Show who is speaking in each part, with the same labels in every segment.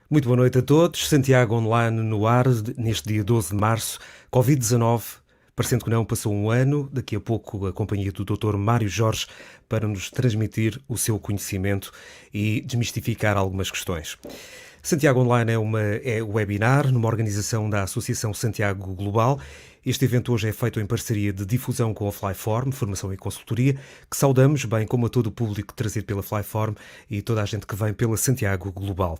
Speaker 1: Muito boa noite a todos. Santiago Online no ar, neste dia 12 de março. Covid-19, parecendo que não, passou um ano. Daqui a pouco a companhia do Dr. Mário Jorge para nos transmitir o seu conhecimento e desmistificar algumas questões. Santiago Online é um webinar numa organização da Associação Santiago Global. Este evento hoje é feito em parceria de difusão com a Flyform, formação e consultoria, que saudamos, bem como a todo o público trazido pela Flyform e toda a gente que vem pela Santiago Global.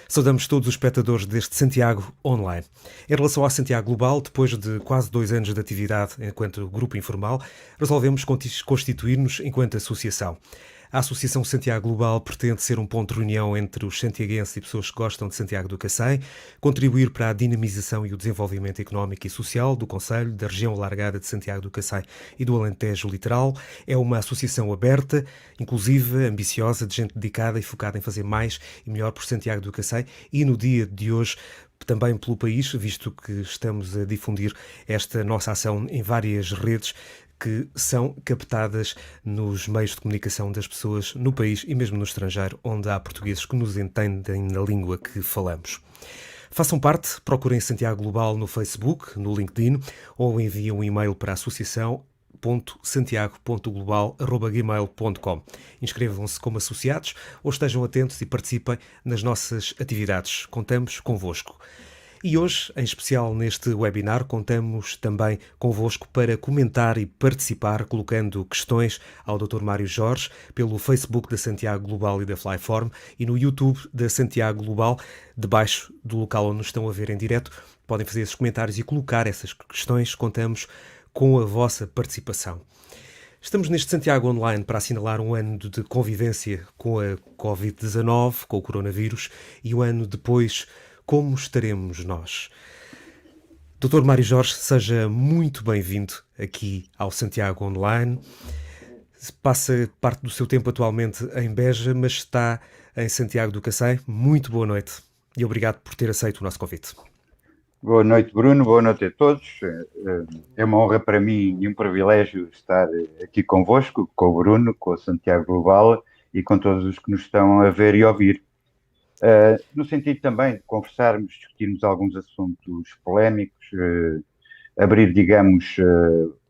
Speaker 1: Saudamos todos os espectadores deste Santiago Online. Em relação à Santiago Global, depois de quase 2 anos de atividade enquanto grupo informal, resolvemos constituir-nos enquanto associação. A Associação Santiago Global pretende ser um ponto de reunião entre os santiaguenses e pessoas que gostam de Santiago do Cacém, contribuir para a dinamização e o desenvolvimento económico e social do concelho, da região alargada de Santiago do Cacém e do Alentejo Litoral. É uma associação aberta, inclusiva, ambiciosa, de gente dedicada e focada em fazer mais e melhor por Santiago do Cacém e no dia de hoje também pelo país, visto que estamos a difundir esta nossa ação em várias redes que são captadas nos meios de comunicação das pessoas no país e mesmo no estrangeiro, onde há portugueses que nos entendem na língua que falamos. Façam parte, procurem Santiago Global no Facebook, no LinkedIn ou enviem um e-mail para a associação.santiago.global@gmail.com. Inscrevam-se como associados ou estejam atentos e participem nas nossas atividades. Contamos convosco. E hoje, em especial neste webinar, contamos também convosco para comentar e participar, colocando questões ao Dr. Mário Jorge pelo Facebook da Santiago Global e da Flyform e no YouTube da Santiago Global, debaixo do local onde nos estão a ver em direto. Podem fazer esses comentários e colocar essas questões. Contamos com a vossa participação. Estamos neste Santiago Online para assinalar um ano de convivência com a Covid-19, com o coronavírus, e um ano depois, como estaremos nós? Dr. Mário Jorge, seja muito bem-vindo aqui ao Santiago Online. Passa parte do seu tempo atualmente em Beja, mas está em Santiago do Cacém. Muito boa noite e obrigado por ter aceito o nosso convite.
Speaker 2: Boa noite, Bruno. Boa noite a todos. É uma honra para mim e um privilégio estar aqui convosco, com o Bruno, com a Santiago Global e com todos os que nos estão a ver e ouvir. No sentido também de conversarmos, discutirmos alguns assuntos polémicos, abrir, digamos,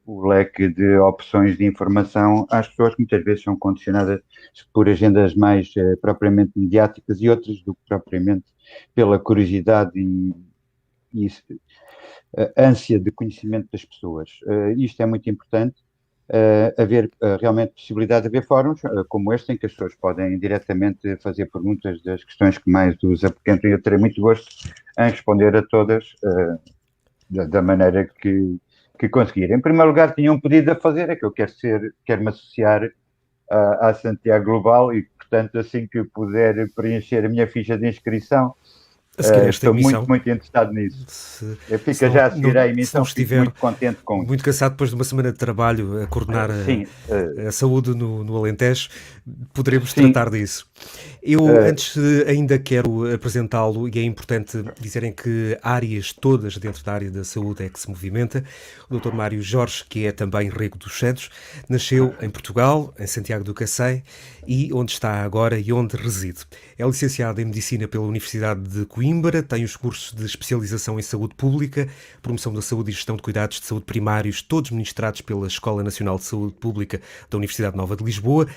Speaker 2: o leque de opções de informação às pessoas que muitas vezes são condicionadas por agendas mais propriamente mediáticas e outras do que propriamente pela curiosidade e ânsia de conhecimento das pessoas. Isto é muito importante. Haver realmente possibilidade de haver fóruns como este, em que as pessoas podem diretamente fazer perguntas das questões que mais os apoquentam, e eu terei muito gosto em responder a todas da maneira que conseguir. Em primeiro lugar, tinha um pedido a fazer, é que eu quero me associar à Santiago Global e, portanto, assim que puder preencher a minha ficha de inscrição,
Speaker 1: a seguir esta
Speaker 2: estou
Speaker 1: emissão,
Speaker 2: muito interessado nisso. Fica já a seguir à emissão, fico muito contente com isso.
Speaker 1: Muito cansado depois de uma semana de trabalho a coordenar a saúde no Alentejo, poderemos tratar disso. Eu antes ainda quero apresentá-lo, e é importante dizerem que áreas todas dentro da área da saúde é que se movimenta. O Dr. Mário Jorge, que é também Rego dos Santos, nasceu em Portugal, em Santiago do Cacém, e onde está agora e onde reside. É licenciado em Medicina pela Universidade de Coimbra, tem os cursos de especialização em Saúde Pública, Promoção da Saúde e Gestão de Cuidados de Saúde Primários, todos ministrados pela Escola Nacional de Saúde Pública da Universidade Nova de Lisboa,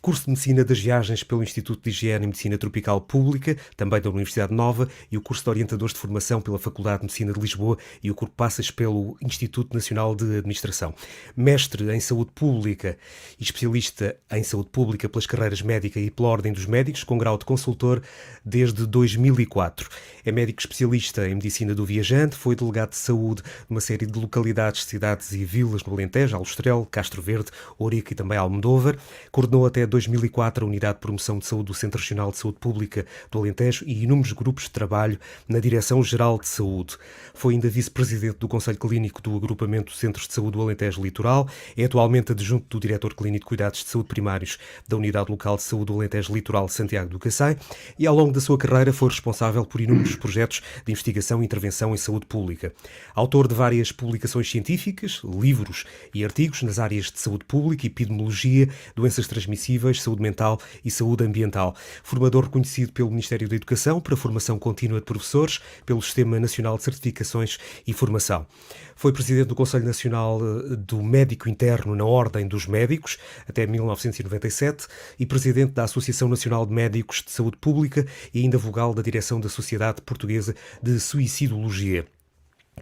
Speaker 1: curso de Medicina das Viagens pelo Instituto de Higiene e Medicina Tropical Pública, também da Universidade Nova, e o curso de Orientadores de Formação pela Faculdade de Medicina de Lisboa e o curso Passas pelo Instituto Nacional de Administração. Mestre em Saúde Pública e especialista em Saúde Pública pelas carreiras médica e pela Ordem dos Médicos, com grau de consultor desde 2004. É médico especialista em Medicina do Viajante, foi delegado de saúde numa série de localidades, cidades e vilas no Alentejo, Aljustrel, Castro Verde, Ourique e também Almodóvar. Coordenou até 2004 a Unidade de Promoção de Saúde do Centro Regional de Saúde Pública do Alentejo e inúmeros grupos de trabalho na Direção-Geral de Saúde. Foi ainda vice-presidente do Conselho Clínico do Agrupamento de Centros de Saúde do Alentejo Litoral, é atualmente adjunto do Diretor Clínico de Cuidados de Saúde Primários da Unidade Local de Saúde do Alentejo Litoral Santiago do Cacém e, ao longo da sua carreira, foi responsável por inúmeros projetos de investigação e intervenção em saúde pública. Autor de várias publicações científicas, livros e artigos nas áreas de saúde pública, epidemiologia, doenças transmissíveis, saúde mental e saúde ambiental. Formador reconhecido pelo Ministério da Educação para a formação contínua de professores, pelo Sistema Nacional de Certificações e Formação. Foi presidente do Conselho Nacional do Médico Interno na Ordem dos Médicos até 1997 e presidente da Associação Nacional de Médicos de Saúde Pública e ainda vogal da direção da Sociedade Portuguesa de Suicidologia.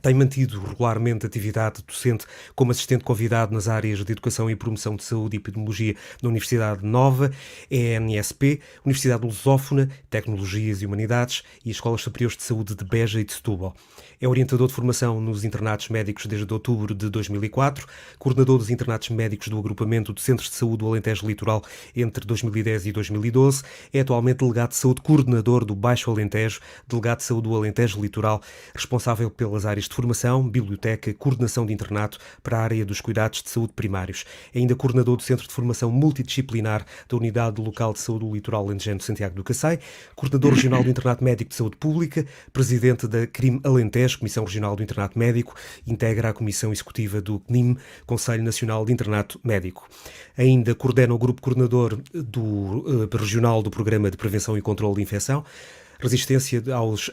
Speaker 1: Tem mantido regularmente atividade docente como assistente convidado nas áreas de Educação e Promoção de Saúde e Epidemiologia na Universidade Nova, ENSP, Universidade Lusófona, Tecnologias e Humanidades e Escolas Superiores de Saúde de Beja e de Setúbal. É orientador de formação nos internatos médicos desde outubro de 2004, coordenador dos internatos médicos do Agrupamento de Centros de Saúde do Alentejo Litoral entre 2010 e 2012, é atualmente delegado de saúde coordenador do Baixo Alentejo, delegado de saúde do Alentejo Litoral, responsável pelas áreas de formação, biblioteca, coordenação de internato para a área dos cuidados de saúde primários. É ainda coordenador do Centro de Formação Multidisciplinar da Unidade Local de Saúde do Litoral Alentejano de Santiago do Cacém, coordenador regional do Internato Médico de Saúde Pública, presidente da CRIM Alentejo, Comissão Regional do Internato Médico, integra a Comissão Executiva do CNIM, Conselho Nacional de Internato Médico. Ainda coordena o grupo coordenador regional do Programa de Prevenção e Controlo de Infecção, resistência aos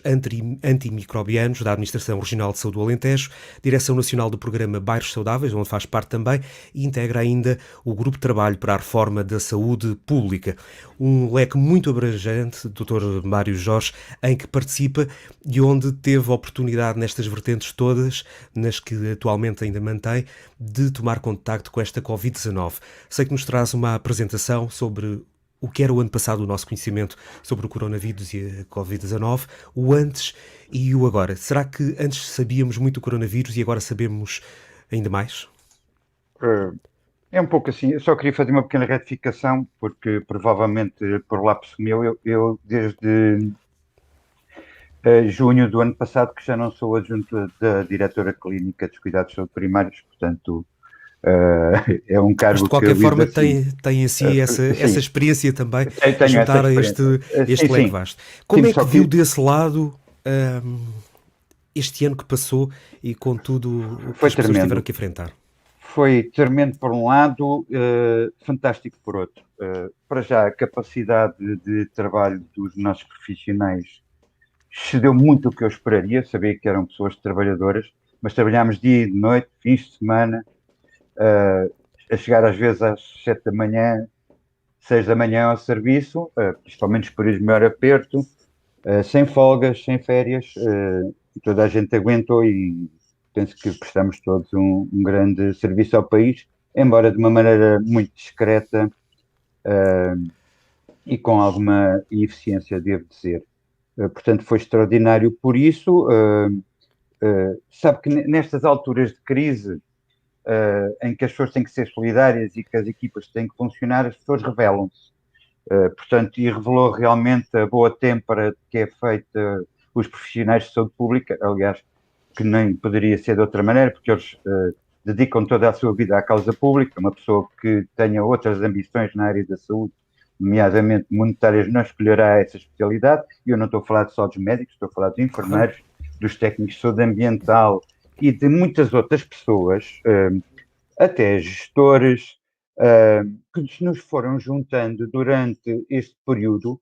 Speaker 1: antimicrobianos da Administração Regional de Saúde do Alentejo, Direção Nacional do Programa Bairros Saudáveis, onde faz parte também, e integra ainda o Grupo de Trabalho para a Reforma da Saúde Pública. Um leque muito abrangente, Dr. Mário Jorge, em que participa e onde teve a oportunidade nestas vertentes todas, nas que atualmente ainda mantém, de tomar contacto com esta Covid-19. Sei que nos traz uma apresentação sobre o que era o ano passado o nosso conhecimento sobre o coronavírus e a Covid-19, o antes e o agora. Será que antes sabíamos muito do coronavírus e agora sabemos ainda mais?
Speaker 2: É um pouco assim. Eu só queria fazer uma pequena retificação, porque provavelmente por lápis meu, eu desde junho do ano passado que já não sou adjunto da diretora clínica dos cuidados de saúde primários, portanto é um cargo
Speaker 1: mas de qualquer
Speaker 2: que
Speaker 1: forma
Speaker 2: assim,
Speaker 1: tem em si essa experiência também,
Speaker 2: tenho
Speaker 1: juntar a este leque vasto. Como é que viu desse lado este ano que passou e com tudo o que as pessoas tiveram que enfrentar?
Speaker 2: Foi tremendo por um lado, fantástico por outro. Para já, a capacidade de trabalho dos nossos profissionais excedeu muito o que eu esperaria. Sabia que eram pessoas trabalhadoras, mas trabalhámos dia e de noite, fins de semana, a chegar às vezes às 7 da manhã, 6 da manhã ao serviço, principalmente nos períodos de maior aperto, sem folgas, sem férias, e toda a gente aguentou e penso que prestamos todos um grande serviço ao país, embora de uma maneira muito discreta e com alguma eficiência, devo dizer. Portanto, foi extraordinário por isso. Sabe que nestas alturas de crise, em que as pessoas têm que ser solidárias e que as equipas têm que funcionar, as pessoas revelam-se. Portanto, e revelou realmente a boa têmpera que é feita os profissionais de saúde pública, aliás, que nem poderia ser de outra maneira, porque eles dedicam toda a sua vida à causa pública. Uma pessoa que tenha outras ambições na área da saúde, nomeadamente monetárias, não escolherá essa especialidade. E eu não estou a falar só dos médicos, estou a falar dos enfermeiros, dos técnicos de saúde ambiental e de muitas outras pessoas, até gestores, que nos foram juntando durante este período,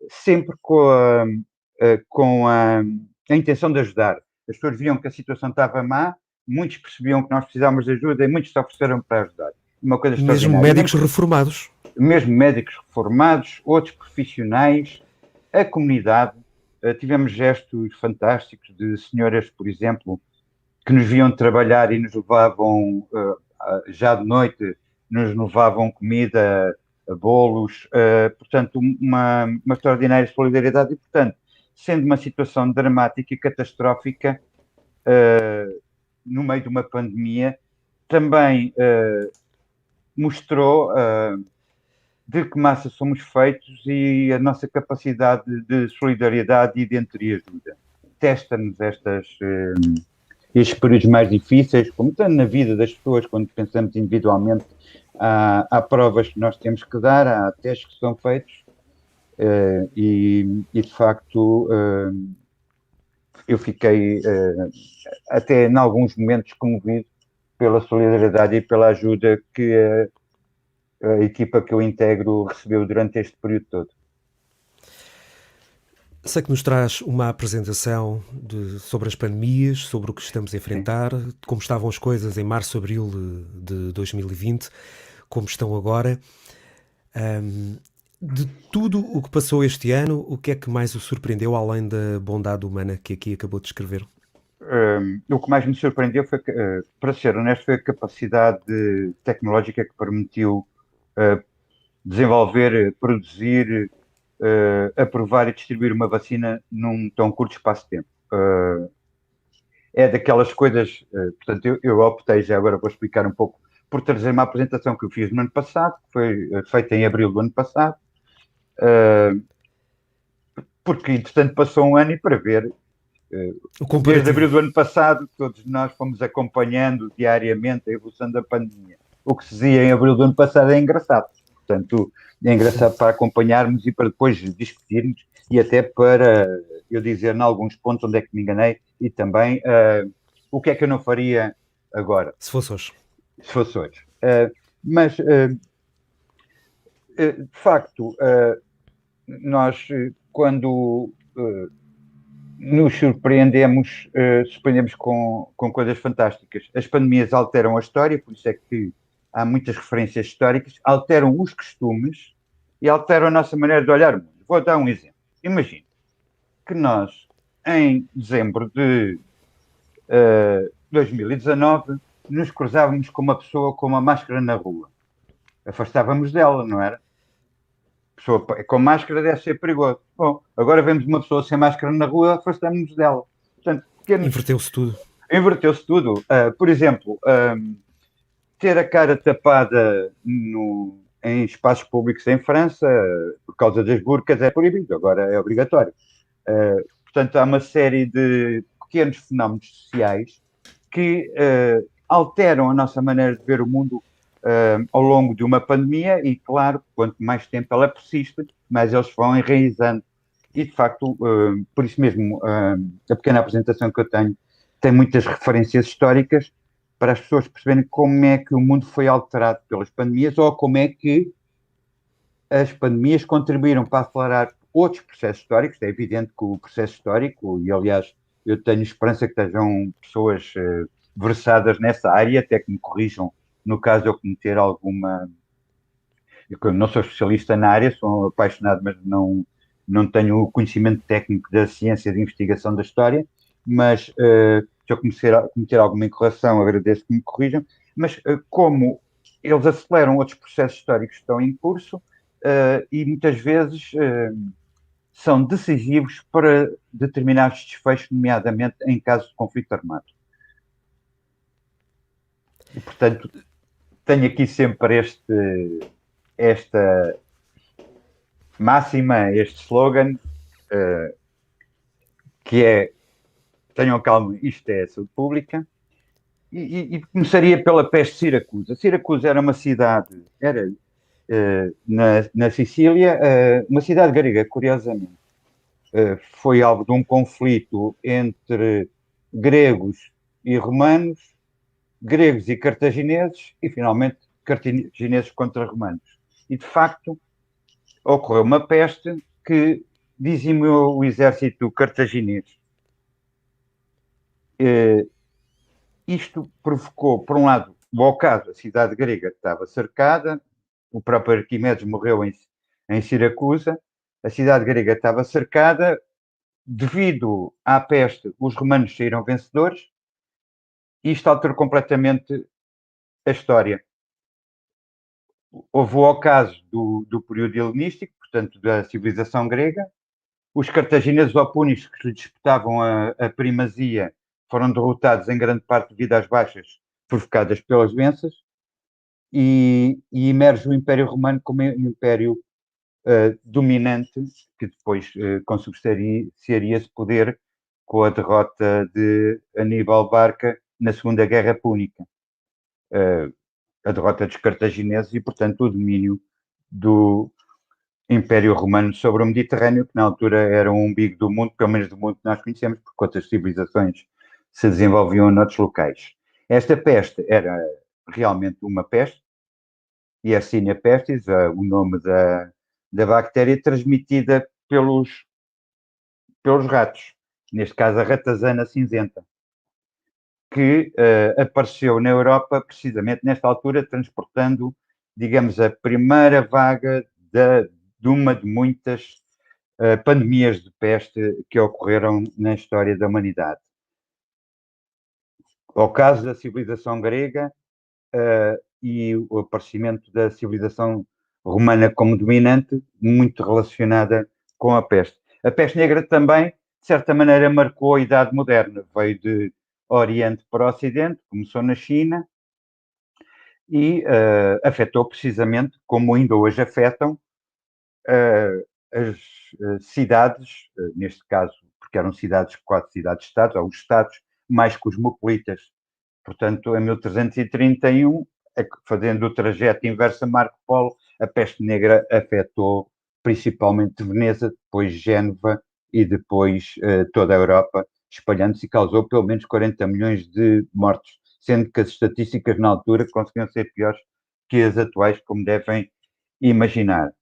Speaker 2: sempre com a intenção de ajudar. As pessoas viam que a situação estava má, muitos percebiam que nós precisávamos de ajuda e muitos se ofereceram para ajudar. Uma coisa
Speaker 1: mesmo médicos reformados.
Speaker 2: mesmo médicos reformados, outros profissionais, a comunidade. Tivemos gestos fantásticos de senhoras, por exemplo, que nos viam trabalhar e nos levavam, já de noite, nos levavam comida, bolos, portanto, uma extraordinária solidariedade e, portanto, sendo uma situação dramática e catastrófica, no meio de uma pandemia, também mostrou de que massa somos feitos e a nossa capacidade de solidariedade e de entreajuda. Testa-nos estes períodos mais difíceis, como tanto na vida das pessoas, quando pensamos individualmente, há provas que nós temos que dar, há testes que são feitos, e de facto eu fiquei até em alguns momentos comovido pela solidariedade e pela ajuda que a equipa que eu integro recebeu durante este período todo.
Speaker 1: Sei que nos traz uma apresentação sobre as pandemias, sobre o que estamos a enfrentar, como estavam as coisas em março, abril de 2020, como estão agora. De tudo o que passou este ano, o que é que mais o surpreendeu, além da bondade humana que aqui acabou de descrever?
Speaker 2: O que mais me surpreendeu foi, para ser honesto, foi a capacidade tecnológica que permitiu desenvolver, produzir, aprovar e distribuir uma vacina num tão curto espaço de tempo. É daquelas coisas, portanto, eu optei, já agora vou explicar um pouco, por trazer uma apresentação que eu fiz no ano passado, que foi feita em abril do ano passado, porque, entretanto, passou um ano e para ver, desde abril do ano passado, todos nós fomos acompanhando diariamente a evolução da pandemia. O que se dizia em abril do ano passado é engraçado. Portanto, é engraçado para acompanharmos e para depois discutirmos e até para eu dizer, em alguns pontos, onde é que me enganei e também o que é que eu não faria agora.
Speaker 1: Se fosse hoje.
Speaker 2: Se fosse hoje. Mas, de facto, nós, quando nos surpreendemos com coisas fantásticas. As pandemias alteram a história, por isso é que há muitas referências históricas, alteram os costumes e alteram a nossa maneira de olhar o mundo. Vou dar um exemplo. Imagine que nós, em dezembro de 2019, nos cruzávamos com uma pessoa com uma máscara na rua. Afastávamos dela, não era? Pessoa com máscara deve ser perigoso. Bom, agora vemos uma pessoa sem máscara na rua, afastamos-nos dela. Portanto,
Speaker 1: Inverteu-se tudo.
Speaker 2: Inverteu-se tudo. Por exemplo, ter a cara tapada em espaços públicos em França, por causa das burcas, é proibido, agora é obrigatório. Portanto, há uma série de pequenos fenómenos sociais que alteram a nossa maneira de ver o mundo ao longo de uma pandemia e, claro, quanto mais tempo ela persiste, mais eles vão enraizando. E, de facto, por isso mesmo, a pequena apresentação que eu tenho tem muitas referências históricas para as pessoas perceberem como é que o mundo foi alterado pelas pandemias ou como é que as pandemias contribuíram para acelerar outros processos históricos. É evidente que o processo histórico, e aliás, eu tenho esperança que estejam pessoas versadas nessa área, até que me corrijam no caso de eu cometer alguma. Eu não sou especialista na área, sou apaixonado, mas não tenho o conhecimento técnico da ciência de investigação da história, mas se eu cometer alguma incorreção, agradeço que me corrijam, mas como eles aceleram outros processos históricos que estão em curso e muitas vezes são decisivos para determinados desfechos, nomeadamente em casos de conflito armado. E, portanto, tenho aqui sempre esta máxima, este slogan, que é tenham calma, isto é a saúde pública, e começaria pela peste de Siracusa. Siracusa era uma cidade, na Sicília, uma cidade grega, curiosamente. Foi alvo de um conflito entre gregos e romanos, gregos e cartagineses, e finalmente cartagineses contra romanos. E, de facto, ocorreu uma peste que dizimou o exército cartaginês. Isto provocou, por um lado, o ocaso, a cidade grega estava cercada, o próprio Arquimedes morreu em Siracusa, a cidade grega estava cercada, devido à peste, os romanos saíram vencedores, e isto alterou completamente a história. Houve o ocaso do período helenístico, portanto, da civilização grega. Os cartagineses ou púnicos que lhe disputavam a primazia foram derrotados em grande parte devido às baixas provocadas pelas doenças, e emerge o Império Romano como um império dominante, que depois consubstanciaria esse poder com a derrota de Aníbal Barca na Segunda Guerra Púnica. A derrota dos cartagineses e, portanto, o domínio do Império Romano sobre o Mediterrâneo, que na altura era um umbigo do mundo, pelo menos do mundo que nós conhecemos, porque outras civilizações se desenvolviam noutros locais. Esta peste era realmente uma peste, Yersinia pestis, o nome da bactéria, transmitida pelos ratos, neste caso a ratazana cinzenta, que apareceu na Europa precisamente nesta altura, transportando, digamos, a primeira vaga de uma de muitas pandemias de peste que ocorreram na história da humanidade. Ao caso da civilização grega e o aparecimento da civilização romana como dominante, muito relacionada com a peste. A peste negra também, de certa maneira, marcou a Idade Moderna. Veio de Oriente para o Ocidente, começou na China e afetou precisamente, como ainda hoje afetam, as cidades, neste caso, porque eram cidades, quase cidades-estados, ou os estados mais cosmopolitas. Portanto, em 1331, fazendo o trajeto inverso a Marco Polo, a peste negra afetou principalmente Veneza, depois Génova e depois toda a Europa, espalhando-se e causou pelo menos 40 milhões de mortos, sendo que as estatísticas na altura conseguiam ser piores que as atuais, como devem imaginar.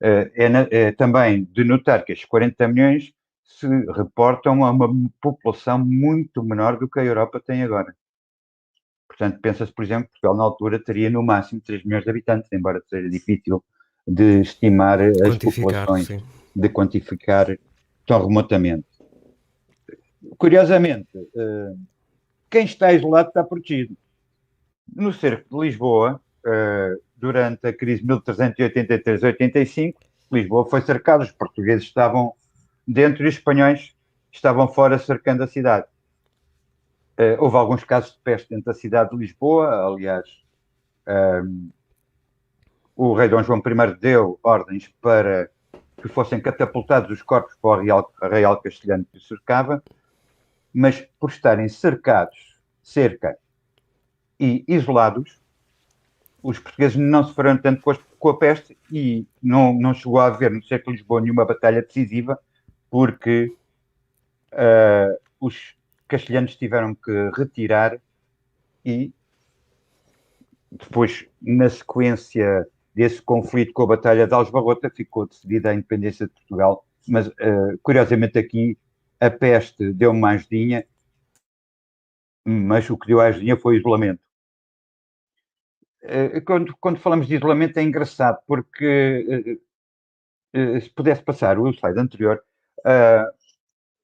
Speaker 2: É também de notar que estes 40 milhões se reportam a uma população muito menor do que a Europa tem agora. Portanto, pensa-se, por exemplo, que Portugal na altura teria no máximo 3 milhões de habitantes, embora seja difícil de estimar as populações,
Speaker 1: sim.
Speaker 2: de quantificar tão remotamente. Curiosamente, quem está isolado está protegido. No cerco de Lisboa, durante a crise de 1383-85, Lisboa foi cercada, os portugueses estavam dentro e os espanhóis estavam fora, cercando a cidade. Houve alguns casos de peste dentro da cidade de Lisboa, aliás, o rei Dom João I deu ordens para que fossem catapultados os corpos para o Real Castelhano que o cercava, mas por estarem cercados, cerca e isolados, os portugueses não sofreram tanto com a peste e não chegou a haver no cerco de Lisboa nenhuma batalha decisiva, porque os castelhanos tiveram que retirar e depois, na sequência desse conflito com a Batalha de Aljubarrota, ficou decidida a independência de Portugal, mas curiosamente aqui a peste deu uma ajudinha, mas o que deu a ajudinha foi o isolamento. Quando falamos de isolamento é engraçado, porque se pudesse passar o slide anterior,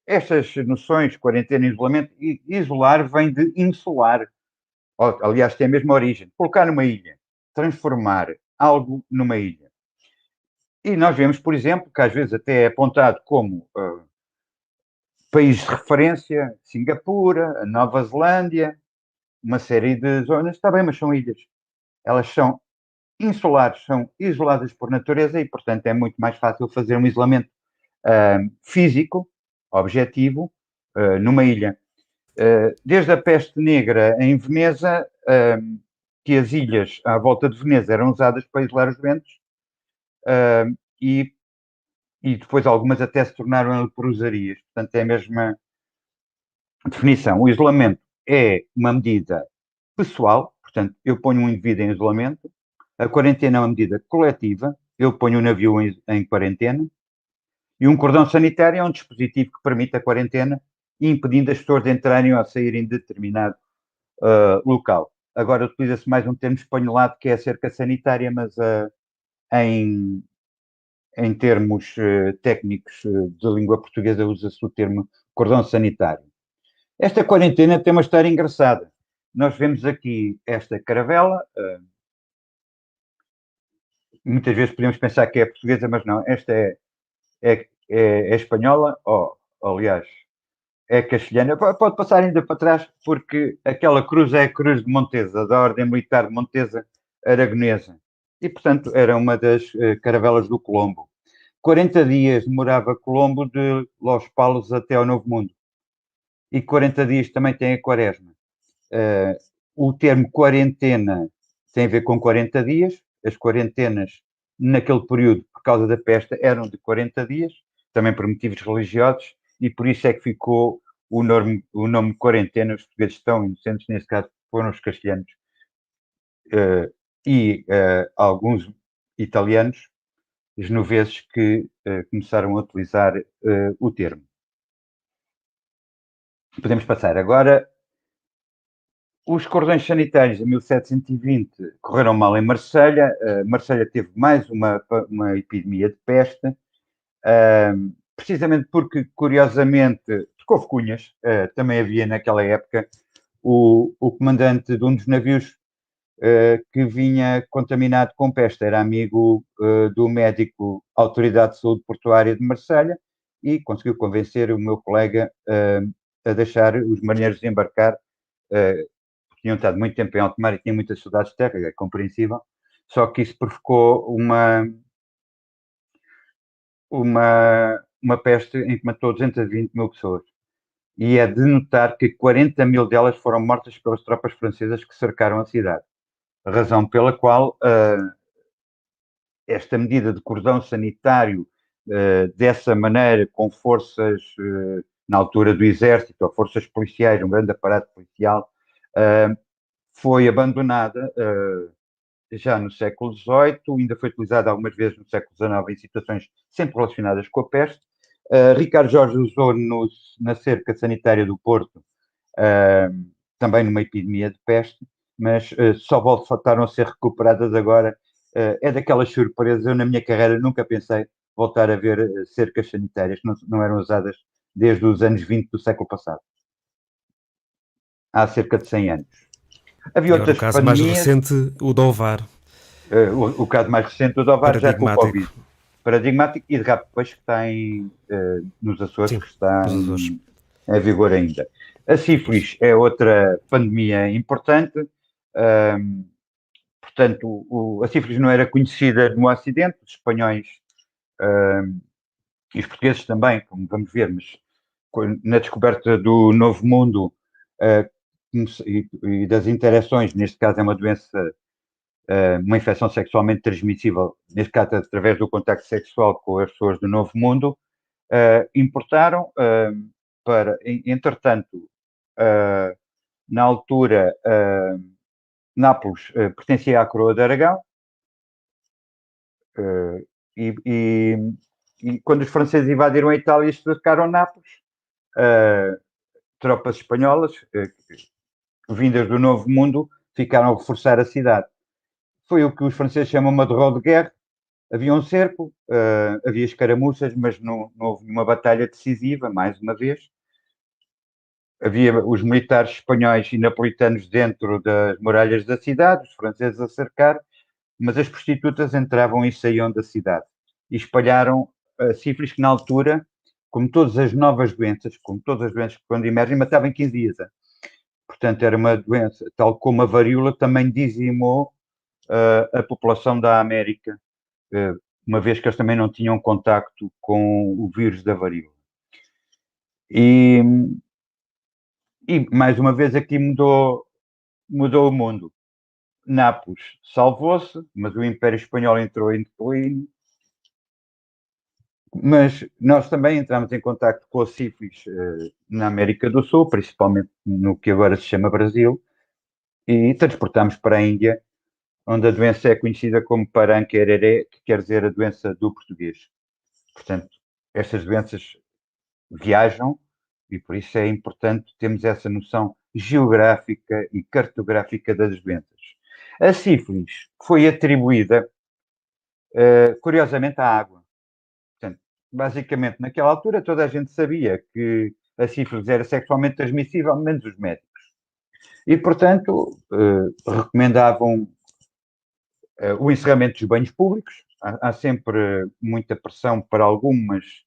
Speaker 2: estas noções, quarentena e isolamento, isolar vem de insular, aliás tem a mesma origem, colocar numa ilha, transformar algo numa ilha. E nós vemos, por exemplo, que às vezes até é apontado como países de referência, Singapura, Nova Zelândia, uma série de zonas, está bem, mas são ilhas. Elas são insulares, são isoladas por natureza e, portanto, é muito mais fácil fazer um isolamento físico, objetivo, numa ilha. Desde a peste negra em Veneza, que as ilhas à volta de Veneza eram usadas para isolar os ventos, e depois algumas até se tornaram leprosarias. Portanto, é a mesma definição. O isolamento é uma medida pessoal, portanto, eu ponho um indivíduo em isolamento. A quarentena é uma medida coletiva, eu ponho um navio em quarentena. E um cordão sanitário é um dispositivo que permite a quarentena, impedindo as pessoas de entrarem ou a saírem de determinado local. Agora utiliza-se mais um termo espanholado que é a cerca sanitária, mas em, em termos técnicos de língua portuguesa, usa-se o termo cordão sanitário. Esta quarentena tem uma história engraçada. Nós vemos aqui esta caravela, muitas vezes podemos pensar que é portuguesa, mas não, esta é espanhola, ou aliás, é castelhana. Pode passar ainda para trás, porque aquela cruz é a cruz de Montesa, da Ordem Militar de Montesa Aragonesa. E, portanto, era uma das caravelas do Colombo. 40 dias demorava Colombo de Los Palos até ao Novo Mundo. E 40 dias também tem a Quaresma. O termo quarentena tem a ver com 40 dias. As quarentenas, naquele período, por causa da peste, eram de 40 dias, também por motivos religiosos, e por isso é que ficou o nome quarentena. Os portugueses estão inocentes, nesse caso foram os castelhanos e alguns italianos, genoveses, que começaram a utilizar o termo. Podemos passar agora. Os cordões sanitários de 1720 correram mal em Marselha. Marselha teve mais uma epidemia de peste, precisamente porque, curiosamente, tocou Cunhas, também havia naquela época o comandante de um dos navios que vinha contaminado com peste, era amigo do médico Autoridade de Saúde Portuária de Marselha e conseguiu convencer o meu colega a deixar os marinheiros embarcar, tinham estado muito tempo em alto mar e tinham muitas saudades de terra, é compreensível, só que isso provocou uma peste em que matou 220 mil pessoas. E é de notar que 40 mil delas foram mortas pelas tropas francesas que cercaram a cidade. A razão pela qual esta medida de cordão sanitário, dessa maneira, com forças, na altura do exército, ou forças policiais, um grande aparato policial, foi abandonada já no século XVIII, ainda foi utilizada algumas vezes no século XIX em situações sempre relacionadas com a peste. Ricardo Jorge usou na cerca sanitária do Porto, também numa epidemia de peste, mas só voltaram a ser recuperadas agora. É daquelas surpresas. Eu, na minha carreira, nunca pensei voltar a ver cercas sanitárias que não eram usadas desde os anos 20 do século passado. Há cerca de 100 anos.
Speaker 1: Havia outras o caso pandemias, mais recente, o do Ovar.
Speaker 2: O caso mais recente, o do Ovar, já com o Covid. Paradigmático e de rabo de peixe, que está nos Açores, sim, que está em vigor ainda. A sífilis é outra pandemia importante. Portanto, a sífilis não era conhecida no Ocidente, os espanhóis e os portugueses também, como vamos ver, mas na descoberta do Novo Mundo e das interações, neste caso é uma doença, uma infecção sexualmente transmissível, neste caso através do contacto sexual com as pessoas do Novo Mundo, importaram entretanto, na altura, Nápoles pertencia à coroa de Aragão, e quando os franceses invadiram a Itália e cercaram Nápoles, tropas espanholas, vindas do Novo Mundo, ficaram a reforçar a cidade. Foi o que os franceses chamam uma derrota de guerra. Havia um cerco, havia escaramuças, mas não houve uma batalha decisiva, mais uma vez. Havia os militares espanhóis e napolitanos dentro das muralhas da cidade, os franceses a cercar, mas as prostitutas entravam e saíam da cidade e espalharam a sífilis, que na altura, como todas as novas doenças, como todas as doenças que quando emergem, matavam em 15 dias. Portanto, era uma doença, tal como a varíola, também dizimou a população da América, uma vez que eles também não tinham contacto com o vírus da varíola. E mais uma vez aqui mudou o mundo. Nápoles salvou-se, mas o Império Espanhol entrou em declínio. Mas nós também entramos em contacto com a sífilis na América do Sul, principalmente no que agora se chama Brasil, e transportamos para a Índia, onde a doença é conhecida como paranquereré, que quer dizer a doença do português. Portanto, estas doenças viajam e por isso é importante termos essa noção geográfica e cartográfica das doenças. A sífilis foi atribuída curiosamente, a água. Portanto, basicamente, naquela altura, toda a gente sabia que a sífilis era sexualmente transmissível, menos os médicos. E, portanto, recomendavam o encerramento dos banhos públicos. Há sempre muita pressão para alguns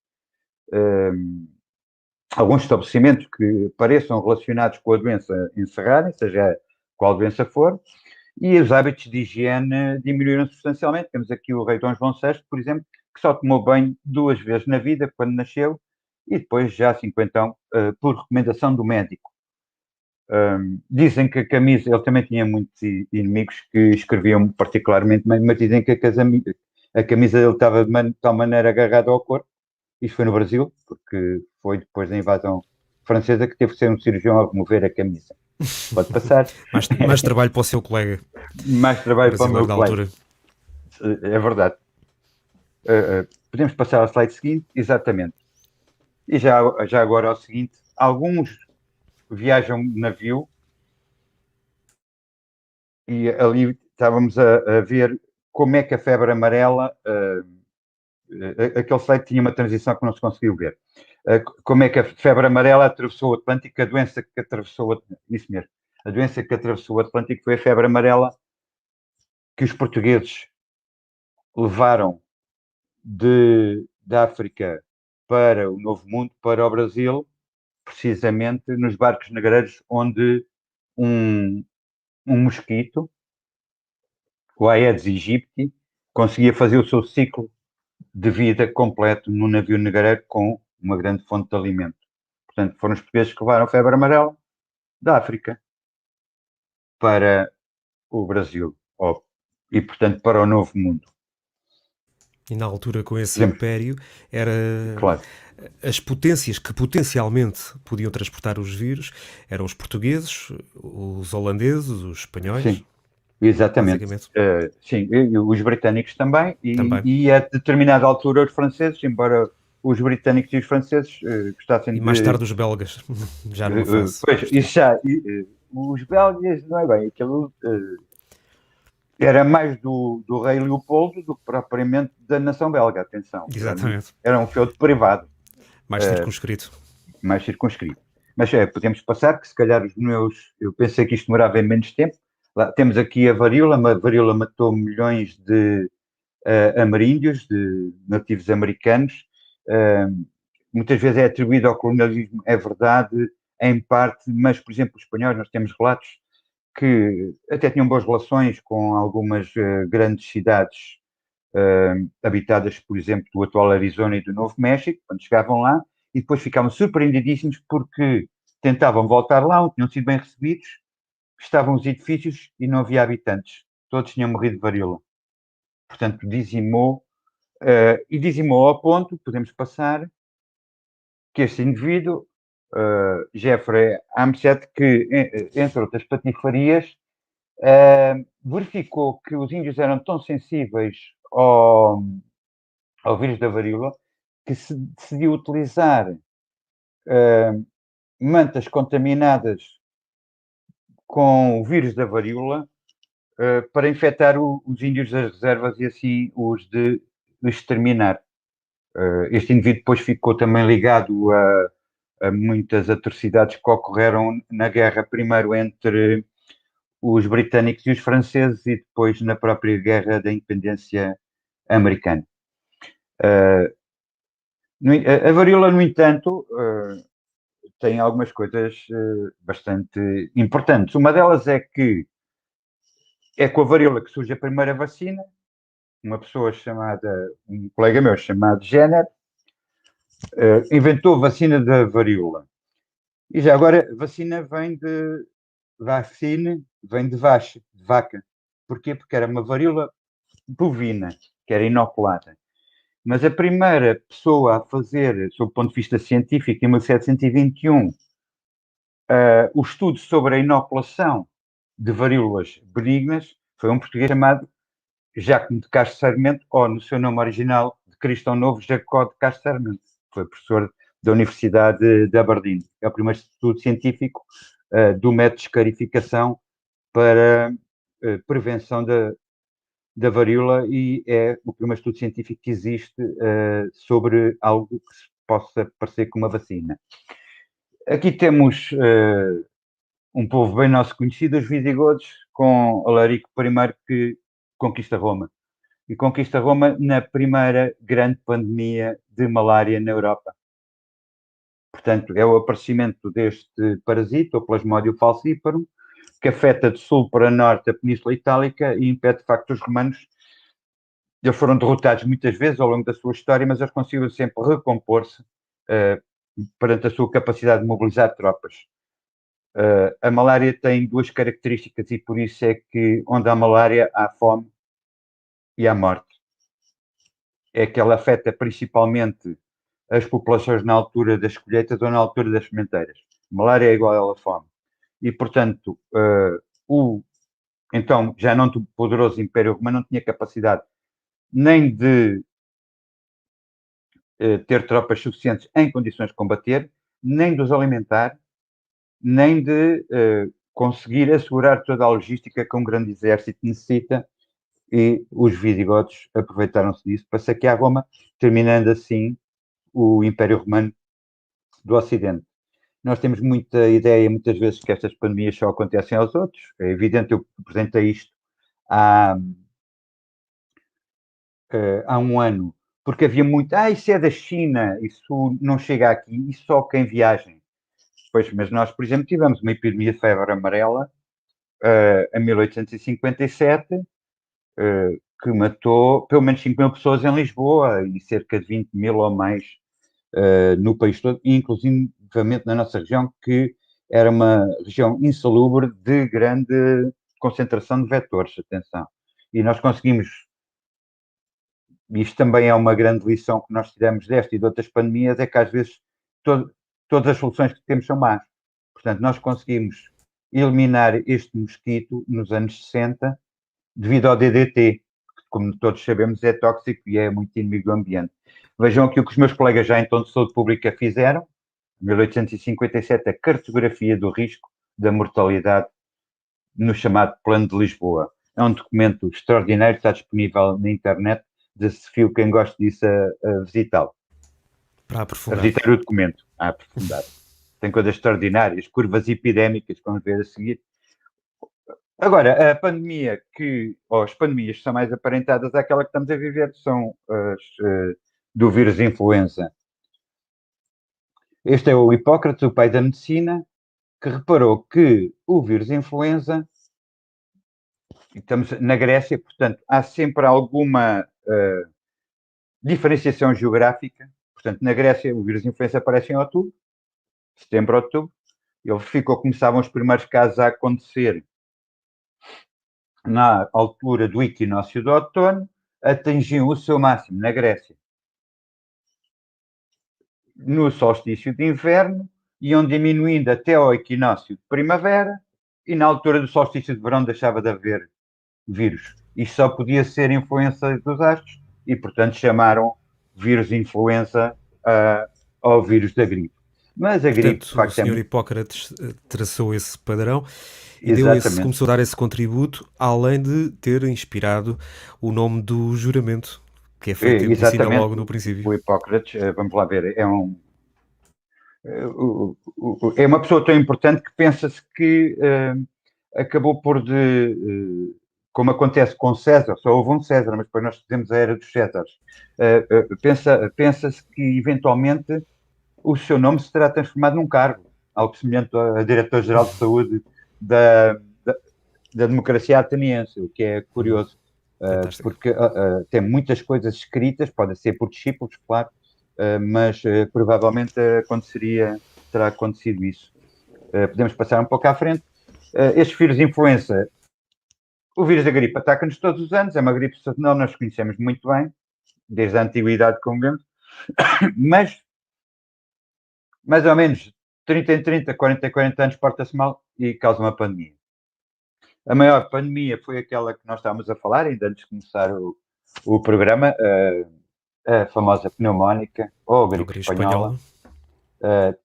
Speaker 2: estabelecimentos que pareçam relacionados com a doença encerrarem, seja qual doença for, e os hábitos de higiene diminuíram substancialmente. Temos aqui o rei Dom João VI, por exemplo, que só tomou banho 2 vezes na vida, quando nasceu, e depois já 50 anos, por recomendação do médico. Dizem que a camisa, ele também tinha muitos inimigos que escreviam particularmente bem, mas dizem que a camisa dele estava de tal maneira agarrada ao corpo. Isto foi no Brasil, porque foi depois da invasão francesa que teve que ser um cirurgião a remover a camisa. Pode passar.
Speaker 1: Mais trabalho para o seu colega
Speaker 2: Mais trabalho para o
Speaker 1: brasileiro
Speaker 2: meu
Speaker 1: da
Speaker 2: colega.
Speaker 1: altura.
Speaker 2: É verdade. Podemos passar ao slide seguinte, exatamente. E já agora ao seguinte, alguns viajam de navio e ali estávamos a ver como é que a febre amarela, aquele slide tinha uma transição que não se conseguiu ver. Como é que a febre amarela atravessou o Atlântico, a doença que atravessou, isso mesmo, a doença que atravessou o Atlântico foi a febre amarela que os portugueses levaram da África para o Novo Mundo, para o Brasil, precisamente nos barcos negreiros, onde um mosquito, o Aedes aegypti, conseguia fazer o seu ciclo de vida completo no navio negreiro com uma grande fonte de alimento. Portanto, foram os portugueses que levaram a febre amarela da África para o Brasil e, portanto, para o Novo Mundo.
Speaker 1: E na altura, com esse
Speaker 2: Podemos,
Speaker 1: império, era
Speaker 2: claro.
Speaker 1: as potências que potencialmente podiam transportar os vírus eram os portugueses, os holandeses, os espanhóis.
Speaker 2: Sim, exatamente. Sim, e os britânicos também,
Speaker 1: Também.
Speaker 2: E a determinada altura os franceses, embora os britânicos e os franceses gostassem
Speaker 1: E mais
Speaker 2: de...
Speaker 1: tarde os belgas, já numa fase
Speaker 2: Pois,
Speaker 1: posterior.
Speaker 2: isso já... os belgas, não é bem, aquilo era mais do rei Leopoldo do que propriamente da nação belga, atenção.
Speaker 1: Exatamente.
Speaker 2: Era um feudo privado.
Speaker 1: Mais circunscrito.
Speaker 2: Mais circunscrito. Mas podemos passar, que se calhar os meus... Eu pensei que isto demorava em menos tempo. Lá, temos aqui a varíola matou milhões de ameríndios, de nativos americanos. Muitas vezes é atribuído ao colonialismo, é verdade, em parte, mas, por exemplo, os espanhóis, nós temos relatos que até tinham boas relações com algumas grandes cidades habitadas, por exemplo, do atual Arizona e do Novo México, quando chegavam lá, e depois ficavam surpreendidíssimos porque tentavam voltar lá, onde tinham sido bem recebidos, estavam os edifícios e não havia habitantes. Todos tinham morrido de varíola. Portanto, dizimou, e dizimou ao ponto, podemos passar, que este indivíduo, Jeffrey Amstead, que, entre outras patifarias, verificou que os índios eram tão sensíveis ao vírus da varíola que se decidiu utilizar mantas contaminadas com o vírus da varíola para infectar os índios das reservas e assim os de exterminar. Este indivíduo depois ficou também ligado a muitas atrocidades que ocorreram na guerra, primeiro entre os britânicos e os franceses e depois na própria guerra da independência americana. A varíola, no entanto, tem algumas coisas bastante importantes. Uma delas é que é com a varíola que surge a primeira vacina. Um colega meu chamado Jenner, inventou a vacina da varíola. E já agora, vacina vem de vaca. Porquê? Porque era uma varíola bovina, que era inoculada. Mas a primeira pessoa a fazer, sob o ponto de vista científico, em 1721, o estudo sobre a inoculação de varíolas benignas foi um português chamado Jacomo de Castro Sarmento, ou no seu nome original, de Cristão Novo, Jacó de Castro Sarmento. Foi professor da Universidade de Aberdeen. É o primeiro estudo científico do método de escarificação para prevenção da varíola e é o primeiro estudo científico que existe sobre algo que se possa parecer com uma vacina. Aqui temos um povo bem nosso conhecido, os visigodos, com Alarico I que conquista Roma. E conquista Roma na primeira grande pandemia de malária na Europa. Portanto, é o aparecimento deste parasita, o Plasmodium falciparum, que afeta de sul para norte a Península Itálica e impede, de facto, os romanos. Eles foram derrotados muitas vezes ao longo da sua história, mas eles conseguiram sempre recompor-se perante a sua capacidade de mobilizar tropas. A malária tem duas características e por isso é que onde há malária há fome e há morte. É que ela afeta principalmente as populações na altura das colheitas ou na altura das sementeiras. Malária é igual à fome. E, portanto, então, já não poderoso Império Romano não tinha capacidade nem de ter tropas suficientes em condições de combater, nem de os alimentar, nem de conseguir assegurar toda a logística que um grande exército necessita, e os visigodos aproveitaram-se disso para saquear Roma, terminando assim o Império Romano do Ocidente. Nós temos muita ideia, muitas vezes, que estas pandemias só acontecem aos outros. É evidente, eu apresentei isto há um ano, porque havia muito, isso é da China, isso não chega aqui, isso só quem viaja. Pois, mas nós, por exemplo, tivemos uma epidemia de febre amarela em 1857, que matou pelo menos 5 mil pessoas em Lisboa e cerca de 20 mil ou mais no país todo, inclusivamente na nossa região, que era uma região insalubre de grande concentração de vetores, atenção. E nós conseguimos, isto também é uma grande lição que nós tiramos desta e de outras pandemias, é que às vezes todas as soluções que temos são más. Portanto, nós conseguimos eliminar este mosquito nos anos 60 devido ao DDT, que, como todos sabemos, é tóxico e é muito inimigo do ambiente. Vejam aqui o que os meus colegas já então de saúde pública fizeram, em 1857, a cartografia do risco da mortalidade no chamado Plano de Lisboa. É um documento extraordinário, está disponível na internet, desafio quem gosta disso a visitá-lo.
Speaker 1: Para
Speaker 2: A
Speaker 1: aprofundar.
Speaker 2: visitar o documento, a aprofundar. Tem coisas extraordinárias, curvas epidémicas, vamos ver a seguir. Agora, a pandemia ou as pandemias que são mais aparentadas àquela que estamos a viver, são as do vírus influenza. Este é o Hipócrates, o pai da medicina, que reparou que o vírus influenza, estamos na Grécia, portanto, há sempre alguma diferenciação geográfica. Portanto, na Grécia, o vírus influenza aparece em outubro, setembro, outubro. Ele ficou, começavam os primeiros casos a acontecer na altura do equinócio do outono, atingiu o seu máximo na Grécia no solstício de inverno, iam diminuindo até ao equinócio de primavera, e na altura do solstício de verão deixava de haver vírus. Isto só podia ser influenza dos astros, e portanto chamaram vírus influenza ao vírus da gripe. Mas a gripe, de
Speaker 1: Portanto, o
Speaker 2: facto, é
Speaker 1: senhor
Speaker 2: muito...
Speaker 1: Hipócrates traçou esse padrão e
Speaker 2: Exatamente.
Speaker 1: começou a dar esse contributo, além de ter inspirado o nome do juramento, que é feito em medicina
Speaker 2: Exatamente.
Speaker 1: logo no princípio.
Speaker 2: O Hipócrates, vamos lá ver, é uma pessoa tão importante que pensa-se que acabou por como acontece com César, só houve um César, mas depois nós temos a era dos Césares. Pensa-se que eventualmente o seu nome se terá transformado num cargo, algo semelhante a Diretor-Geral de Saúde da democracia ateniense, o que é curioso, porque tem muitas coisas escritas, pode ser por discípulos, claro, mas provavelmente terá acontecido isso. Podemos passar um pouco à frente. Estes vírus de influenza, o vírus da gripe ataca-nos todos os anos, é uma gripe sazonal, nós conhecemos muito bem, desde a antiguidade, como vemos, mas mais ou menos 30 em 30, 40 em 40 anos porta-se mal e causa uma pandemia. A maior pandemia foi aquela que nós estávamos a falar, ainda antes de começar o programa, a famosa pneumónica, ou a gripe espanhola.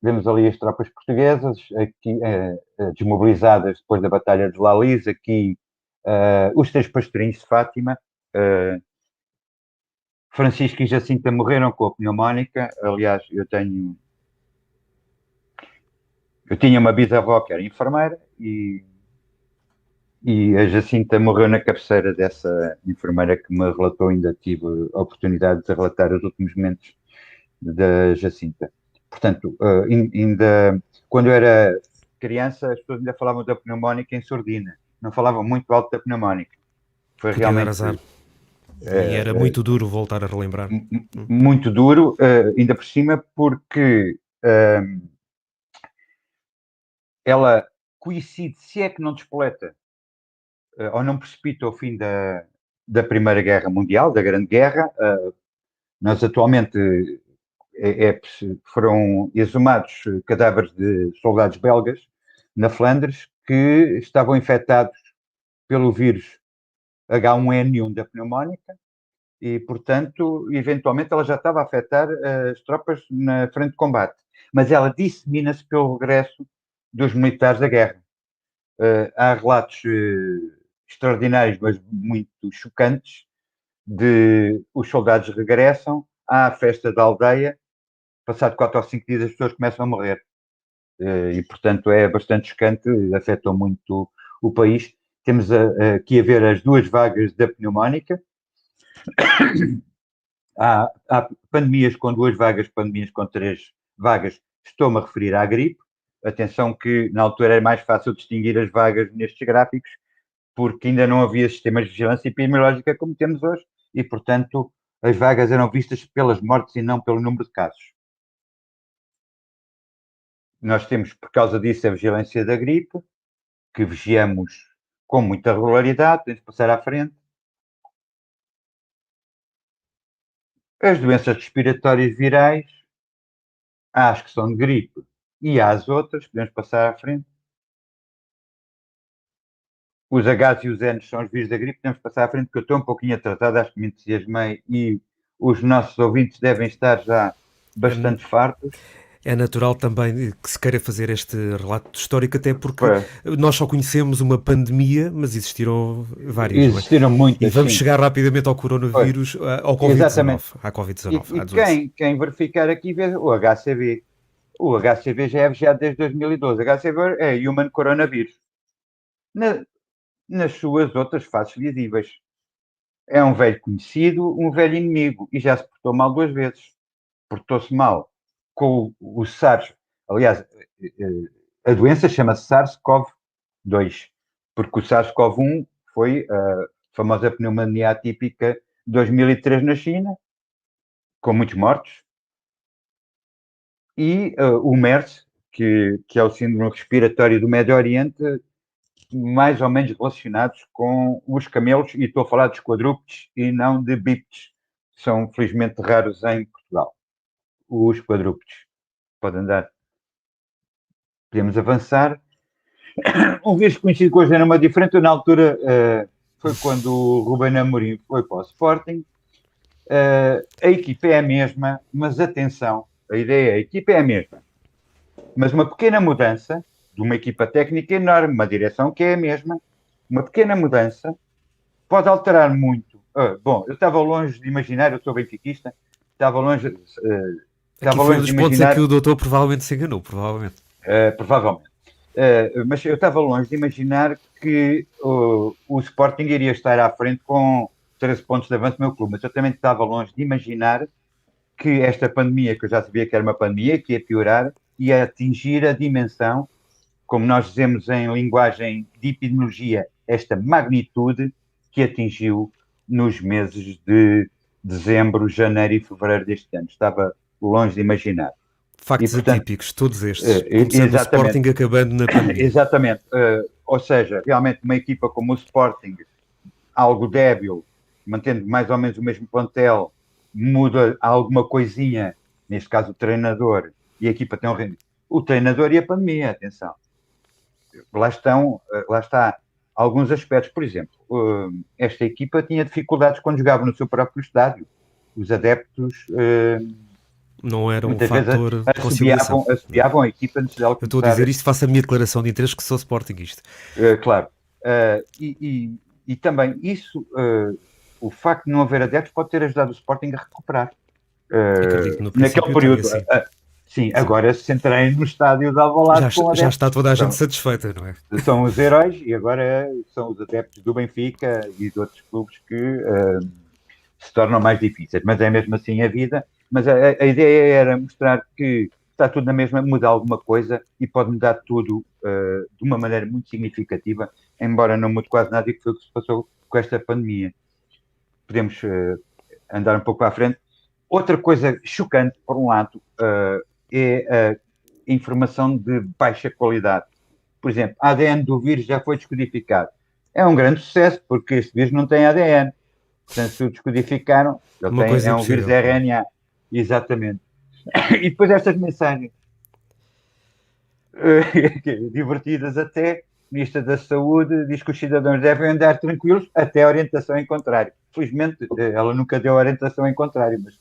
Speaker 2: Vemos ali as tropas portuguesas, aqui, desmobilizadas depois da Batalha de La Lise, aqui os três pastorinhos de Fátima, Francisco e Jacinta morreram com a pneumónica. Aliás, eu tinha uma bisavó que era enfermeira e a Jacinta morreu na cabeceira dessa enfermeira que me relatou. Ainda tive a oportunidade de relatar os últimos momentos da Jacinta. Portanto, ainda quando eu era criança, as pessoas ainda falavam da pneumónica em sordina, não falavam muito alto da pneumónica. Foi
Speaker 1: Podia dar azar.
Speaker 2: realmente
Speaker 1: E era muito duro voltar a relembrar.
Speaker 2: muito duro, ainda por cima, porque ela coincide, se é que não despoleta ou não precipita o fim da Primeira Guerra Mundial, da Grande Guerra. Nós atualmente foram exumados cadáveres de soldados belgas na Flandres que estavam infectados pelo vírus H1N1 da pneumónica e, portanto, eventualmente ela já estava a afetar as tropas na frente de combate. Mas ela dissemina-se pelo regresso dos militares da guerra. Há relatos extraordinários, mas muito chocantes, de os soldados regressam à festa da aldeia, passado 4 ou 5 dias as pessoas começam a morrer. E, portanto, é bastante chocante, afetou muito o país. Temos aqui a ver as 2 vagas da pneumónica. Há pandemias com 2 vagas, pandemias com 3 vagas. Estou-me a referir à gripe. Atenção que na altura era mais fácil distinguir as vagas nestes gráficos, porque ainda não havia sistemas de vigilância epidemiológica como temos hoje e, portanto, as vagas eram vistas pelas mortes e não pelo número de casos. Nós temos, por causa disso, a vigilância da gripe, que vigiamos com muita regularidade, temos de passar à frente. As doenças respiratórias virais, há as que são de gripe e há as outras, podemos passar à frente. Os Hs e os Ns são os vírus da gripe, podemos passar à frente, porque eu estou um pouquinho atrasado, acho que me entusiasmei e os nossos ouvintes devem estar já bastante fartos.
Speaker 1: É natural também que se queira fazer este relato histórico, até porque nós só conhecemos uma pandemia, mas existiram várias.
Speaker 2: Existiram muitas.
Speaker 1: E vamos chegar rapidamente ao coronavírus, ao Covid-19. À
Speaker 2: Covid-19. E quem verificar aqui vê o HCV. O HCV já é vigiado desde 2012. O HCV é Human Coronavirus. Nas suas outras fases visíveis. É um velho conhecido, um velho inimigo, e já se portou mal 2 vezes. Portou-se mal com o SARS. Aliás, a doença chama-se SARS-CoV-2, porque o SARS-CoV-1 foi a famosa pneumonia atípica de 2003 na China, com muitos mortos, e o MERS, que é o síndrome respiratório do Médio Oriente, mais ou menos relacionados com os camelos, e estou a falar dos quadrúpedes e não de bípedes, são felizmente raros em Portugal. Os quadrúpedes. Pode andar. Podemos avançar. Um vírus conhecido com o genoma diferente, na altura foi quando o Ruben Amorim foi para o Sporting. A equipa é a mesma, mas atenção, a equipa é a mesma. Mas uma pequena mudança de uma equipa técnica enorme, uma direção que é a mesma, uma pequena mudança pode alterar muito. Bom, eu estava longe de imaginar, eu sou benfiquista, estava longe...
Speaker 1: Aqui foi um dos pontos em que o doutor provavelmente se enganou, provavelmente.
Speaker 2: Provavelmente. Mas eu estava longe de imaginar que o Sporting iria estar à frente com 13 pontos de avanço no meu clube, mas eu também estava longe de imaginar que esta pandemia, que eu já sabia que era uma pandemia, que ia piorar, ia atingir a dimensão, como nós dizemos em linguagem de epidemiologia, esta magnitude que atingiu nos meses de dezembro, janeiro e fevereiro deste ano. Estava longe de imaginar.
Speaker 1: Factos atípicos, todos estes. Começando o Sporting, acabando na pandemia.
Speaker 2: Exatamente. Ou seja, realmente uma equipa como o Sporting, algo débil, mantendo mais ou menos o mesmo plantel, muda alguma coisinha, neste caso o treinador, e a equipa tem o treinador e a pandemia, atenção. Lá está alguns aspectos. Por exemplo, esta equipa tinha dificuldades quando jogava no seu próprio estádio. Os adeptos...
Speaker 1: não era um fator de conciliação.
Speaker 2: Assediavam a equipa antes dela
Speaker 1: começar. Eu estou a dizer isto, faço a minha declaração de interesse que sou sportinguista.
Speaker 2: Claro. E também isso o facto de não haver adeptos pode ter ajudado o Sporting a recuperar.
Speaker 1: Acredito que no
Speaker 2: Naquele
Speaker 1: princípio tenha
Speaker 2: período.
Speaker 1: sido.
Speaker 2: Sim,
Speaker 1: Sim.
Speaker 2: agora se entrarem no estádio de Alvalade com
Speaker 1: Já
Speaker 2: adeptos,
Speaker 1: está toda a gente
Speaker 2: são,
Speaker 1: satisfeita, não é?
Speaker 2: são os heróis e agora são os adeptos do Benfica e de outros clubes que se tornam mais difíceis. Mas é mesmo assim a vida. Mas a ideia era mostrar que está tudo na mesma, muda alguma coisa e pode mudar tudo de uma maneira muito significativa, embora não mude quase nada, e que foi o que se passou com esta pandemia. Podemos andar um pouco à frente. Outra coisa chocante, por um lado, é a informação de baixa qualidade. Por exemplo, a ADN do vírus já foi descodificado. É um grande sucesso, porque este vírus não tem ADN. Portanto, se o descodificaram,
Speaker 1: Uma coisa
Speaker 2: é um vírus
Speaker 1: impossível.
Speaker 2: RNA. Exatamente. E depois estas mensagens divertidas até, Ministra da Saúde diz que os cidadãos devem andar tranquilos até a orientação em contrário. Felizmente, ela nunca deu orientação em contrário, mas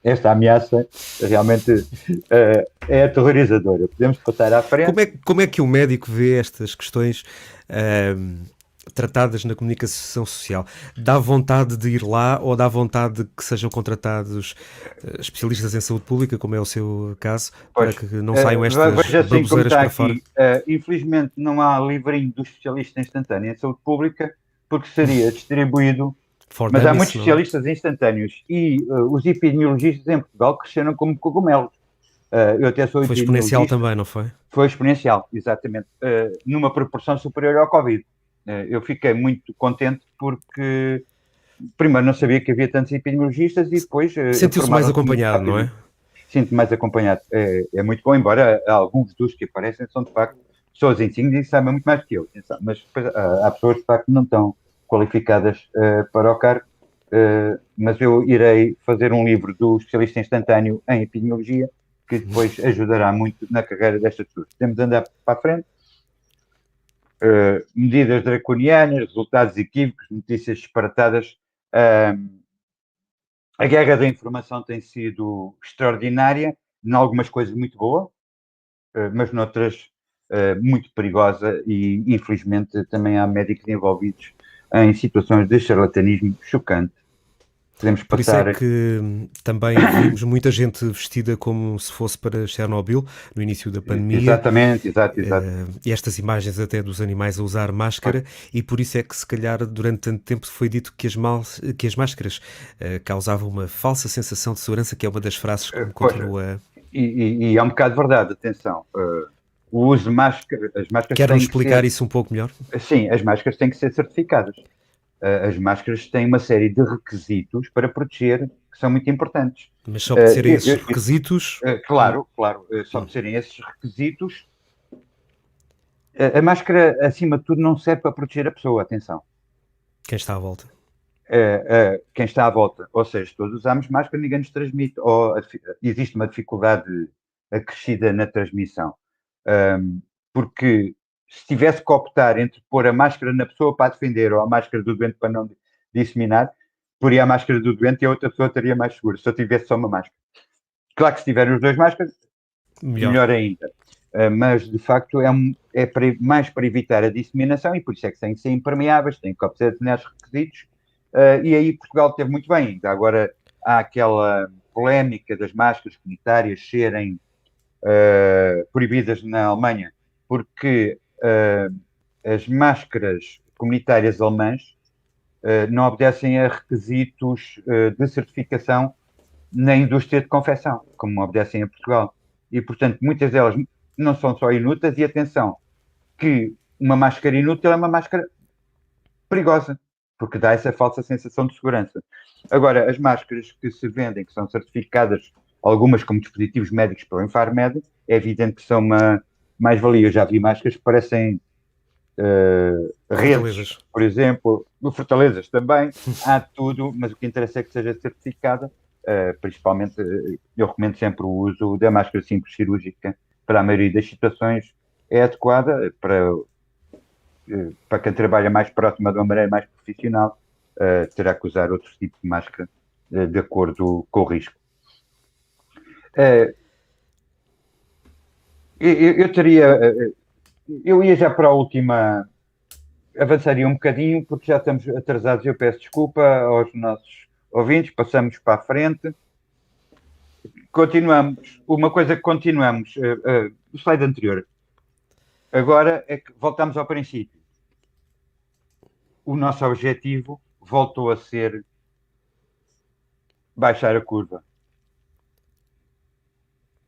Speaker 2: esta ameaça realmente é aterrorizadora. Podemos passar à frente.
Speaker 1: Como é que o médico vê estas questões tratadas na comunicação social? Dá vontade de ir lá ou dá vontade de que sejam contratados especialistas em saúde pública, como é o seu caso, para
Speaker 2: Pois,
Speaker 1: que não saiam estas
Speaker 2: veja assim como
Speaker 1: baboseiras
Speaker 2: está
Speaker 1: para fora?
Speaker 2: aqui. Infelizmente não há livrinho do especialista instantâneo em saúde pública, porque seria distribuído,
Speaker 1: For
Speaker 2: mas há muitos
Speaker 1: dummies, não é?
Speaker 2: especialistas instantâneos e os epidemiologistas em Portugal cresceram como cogumelos. Eu até sou
Speaker 1: Foi exponencial
Speaker 2: epidemiologista,
Speaker 1: também, não foi?
Speaker 2: foi exponencial, exatamente, numa proporção superior ao Covid. Eu fiquei muito contente porque, primeiro, não sabia que havia tantos epidemiologistas e depois
Speaker 1: Sentiu-se mais
Speaker 2: informaram-se muito
Speaker 1: acompanhado, não é?
Speaker 2: rapidamente. Sinto mais acompanhado. É muito bom, embora alguns dos que aparecem são, de facto, pessoas em signo e sabem muito mais que eu. Mas depois, há pessoas, de facto, que não estão qualificadas para o cargo. Mas eu irei fazer um livro do especialista instantâneo em epidemiologia, que depois ajudará muito na carreira destas pessoas. Temos de andar para a frente. Medidas draconianas, resultados equívocos, notícias disparatadas. A guerra da informação tem sido extraordinária, em algumas coisas muito boa, mas noutras muito perigosa e, infelizmente, também há médicos envolvidos em situações de charlatanismo chocante. Podemos
Speaker 1: Por isso é
Speaker 2: passar.
Speaker 1: que também vimos muita gente vestida como se fosse para Chernobyl no início da pandemia.
Speaker 2: Exatamente, exato.
Speaker 1: E estas imagens até dos animais a usar máscara, e por isso é que se calhar durante tanto tempo foi dito que que as máscaras causavam uma falsa sensação de segurança, que é uma das frases que me
Speaker 2: Pois,
Speaker 1: continua.
Speaker 2: e é um bocado verdade, atenção. O uso de máscara, as máscaras
Speaker 1: Quer-nos
Speaker 2: têm que
Speaker 1: explicar
Speaker 2: ser,
Speaker 1: isso um pouco melhor?
Speaker 2: sim, as máscaras têm que ser certificadas. As máscaras têm uma série de requisitos para proteger que são muito importantes.
Speaker 1: Mas só por serem esses
Speaker 2: Eu,
Speaker 1: requisitos.
Speaker 2: claro, só por serem esses requisitos, a máscara, acima de tudo, não serve para proteger a pessoa, atenção.
Speaker 1: Quem está à volta?
Speaker 2: Quem está à volta, ou seja, todos usamos máscara, ninguém nos transmite, ou existe uma dificuldade acrescida na transmissão. Porque se tivesse que optar entre pôr a máscara na pessoa para defender ou a máscara do doente para não disseminar, poria a máscara do doente e a outra pessoa estaria mais segura, se eu tivesse só uma máscara. Claro que se tiverem os dois máscaras,
Speaker 1: Melhor.
Speaker 2: melhor ainda. Mas, de facto, mais para evitar a disseminação e por isso é que têm que ser impermeáveis, têm que obedecer a determinados requisitos. E aí Portugal teve muito bem. Ainda agora há aquela polémica das máscaras comunitárias serem proibidas na Alemanha, porque as máscaras comunitárias alemãs não obedecem a requisitos de certificação na indústria de confecção, como obedecem a Portugal. E, portanto, muitas delas não são só inúteis, e atenção, que uma máscara inútil é uma máscara perigosa, porque dá essa falsa sensação de segurança. Agora, as máscaras que se vendem, que são certificadas, algumas como dispositivos médicos pelo Infarmed, é evidente que são uma mais-valia. Eu já vi máscaras que parecem redes,
Speaker 1: Fortalezas.
Speaker 2: por exemplo, fortalezas também, há tudo, mas o que interessa é que seja certificada. Principalmente, eu recomendo sempre o uso da máscara simples cirúrgica. Para a maioria das situações é adequada. Para quem trabalha mais próxima de uma maneira mais profissional, terá que usar outro tipo de máscara de acordo com o risco. Eu ia já para a última avançaria um bocadinho, porque já estamos atrasados. Eu peço desculpa aos nossos ouvintes, passamos para a frente. Continuamos. Uma coisa que continuamos, o slide anterior. Agora é que voltamos ao princípio. O nosso objetivo voltou a ser baixar a curva.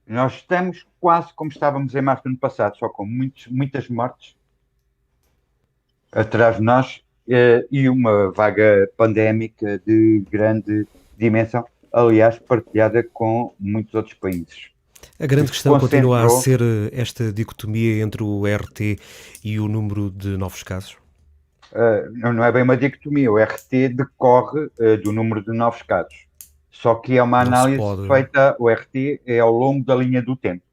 Speaker 2: Nós estamos quase como estávamos em março do ano passado, só com muitas mortes atrás de nós e uma vaga pandémica de grande dimensão, aliás, partilhada com muitos outros países.
Speaker 1: A grande questão continua a ser esta dicotomia entre o RT e o número de novos casos?
Speaker 2: Não é bem uma dicotomia, o RT decorre do número de novos casos. Só que é uma análise feita, o RT é ao longo da linha do tempo.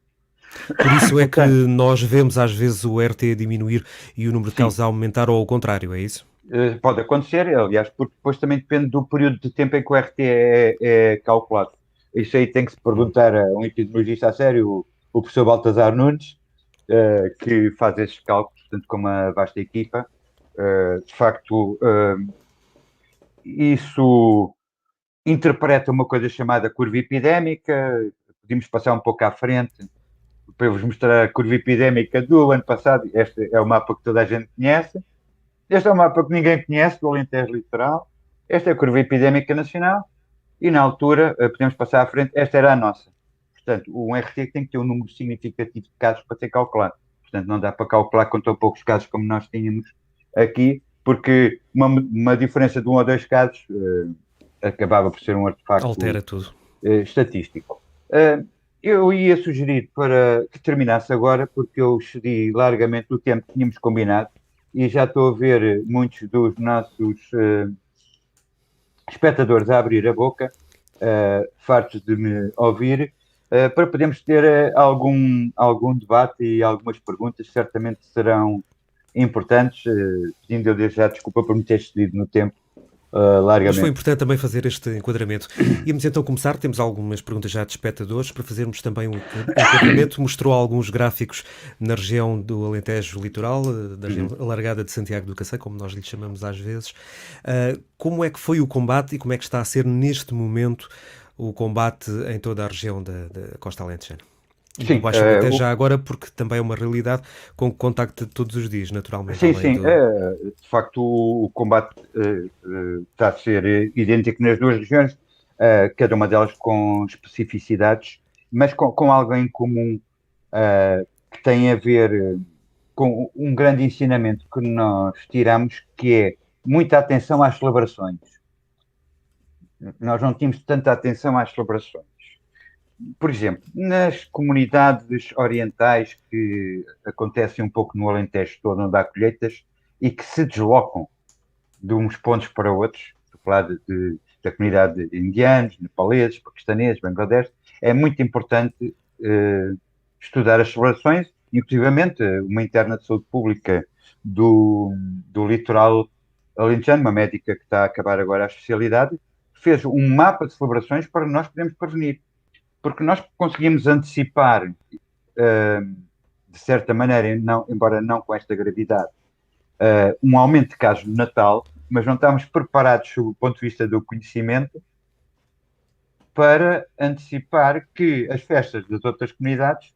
Speaker 1: Por isso é que nós vemos às vezes o RT diminuir e o número de casos a aumentar, ou ao contrário, é isso?
Speaker 2: Pode acontecer, aliás, porque depois também depende do período de tempo em que o RT é calculado. Isso aí tem que se perguntar a um epidemiologista a sério, o professor Baltazar Nunes, que faz esses cálculos, tanto como a vasta equipa. De facto, isso interpreta uma coisa chamada curva epidémica. Podemos passar um pouco à frente para eu vos mostrar a curva epidémica do ano passado. Este é o mapa que toda a gente conhece. Este é o mapa que ninguém conhece, do Alentejo Litoral. Esta é a curva epidémica nacional. E na altura, podemos passar à frente, esta era a nossa. Portanto, um RT tem que ter um número significativo de casos para ser calculado. Portanto, não dá para calcular com tão poucos casos como nós tínhamos aqui, porque uma diferença de 1 ou 2 casos acabava por ser um artefacto
Speaker 1: altera tudo.
Speaker 2: Estatístico. Eu ia sugerir para que terminasse agora, porque eu excedi largamente o tempo que tínhamos combinado e já estou a ver muitos dos nossos espectadores a abrir a boca, fartos de me ouvir, para podermos ter algum debate e algumas perguntas que certamente serão importantes, pedindo eu desde já desculpa por me ter excedido no tempo largamente.
Speaker 1: Mas foi importante também fazer este enquadramento. Íamos então começar, temos algumas perguntas já de espectadores, para fazermos também um enquadramento. Mostrou alguns gráficos na região do Alentejo Litoral, da região alargada de Santiago do Cacém, como nós lhe chamamos às vezes. Como é que foi o combate e como é que está a ser neste momento o combate em toda a região da Costa Alentejana? E do Baixo Alentejo já agora, porque também é uma realidade com que contacta todos os dias, naturalmente.
Speaker 2: Sim. De facto, o combate está a ser idêntico nas duas regiões, cada uma delas com especificidades, mas com algo em comum que tem a ver com um grande ensinamento que nós tiramos, que é muita atenção às celebrações. Nós não tínhamos tanta atenção às celebrações. Por exemplo, nas comunidades orientais que acontecem um pouco no Alentejo todo, onde há colheitas, e que se deslocam de uns pontos para outros, estou a falar da comunidade de indianos, nepaleses, paquistaneses, bangladesh, é muito importante estudar as celebrações, inclusivamente uma interna de saúde pública do litoral alentejano, uma médica que está a acabar agora a especialidade, fez um mapa de celebrações para nós podermos prevenir. Porque nós conseguimos antecipar, de certa maneira, embora não com esta gravidade, um aumento de casos no Natal, mas não estamos preparados, sob o ponto de vista do conhecimento, para antecipar que as festas das outras comunidades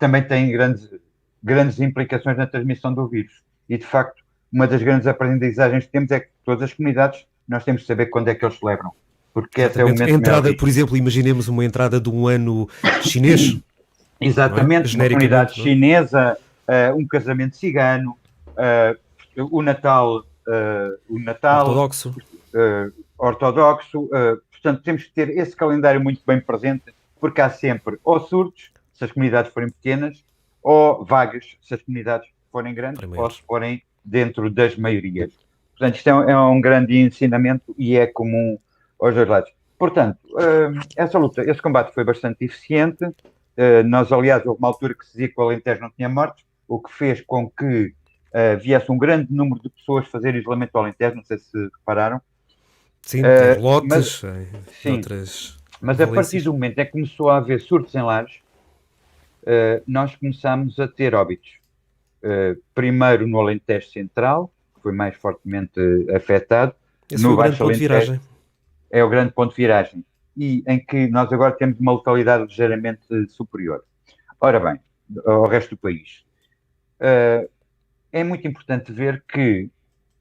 Speaker 2: também têm grandes implicações na transmissão do vírus. E, de facto, uma das grandes aprendizagens que temos é que todas as comunidades, nós temos de saber quando é que eles celebram. Porque esse é o momento
Speaker 1: entrada, por exemplo, imaginemos uma entrada de um ano chinês.
Speaker 2: Exatamente, uma comunidade chinesa, um casamento cigano, o Natal ortodoxo. Portanto, temos que ter esse calendário muito bem presente, porque há sempre ou surtos, se as comunidades forem pequenas, ou vagas, se as comunidades forem grandes, ou se forem dentro das maiorias. Portanto, isto é um grande ensinamento e é comum aos dois lados. Portanto, esse combate foi bastante eficiente. Nós, aliás, houve uma altura que se dizia que o Alentejo não tinha mortes, o que fez com que viesse um grande número de pessoas fazer isolamento ao Alentejo, não sei se repararam.
Speaker 1: Sim, tem lotes,
Speaker 2: mas a partir do momento em que começou a haver surtos em lares, nós começámos a ter óbitos. primeiro no Alentejo Central, que foi mais fortemente afetado,
Speaker 1: Esse foi
Speaker 2: no
Speaker 1: o grande
Speaker 2: Baixo
Speaker 1: ponto de
Speaker 2: Alentejo
Speaker 1: viragem.
Speaker 2: é o grande ponto de viragem, e em que nós agora temos uma letalidade ligeiramente superior. Ora bem, ao resto do país. É muito importante ver que,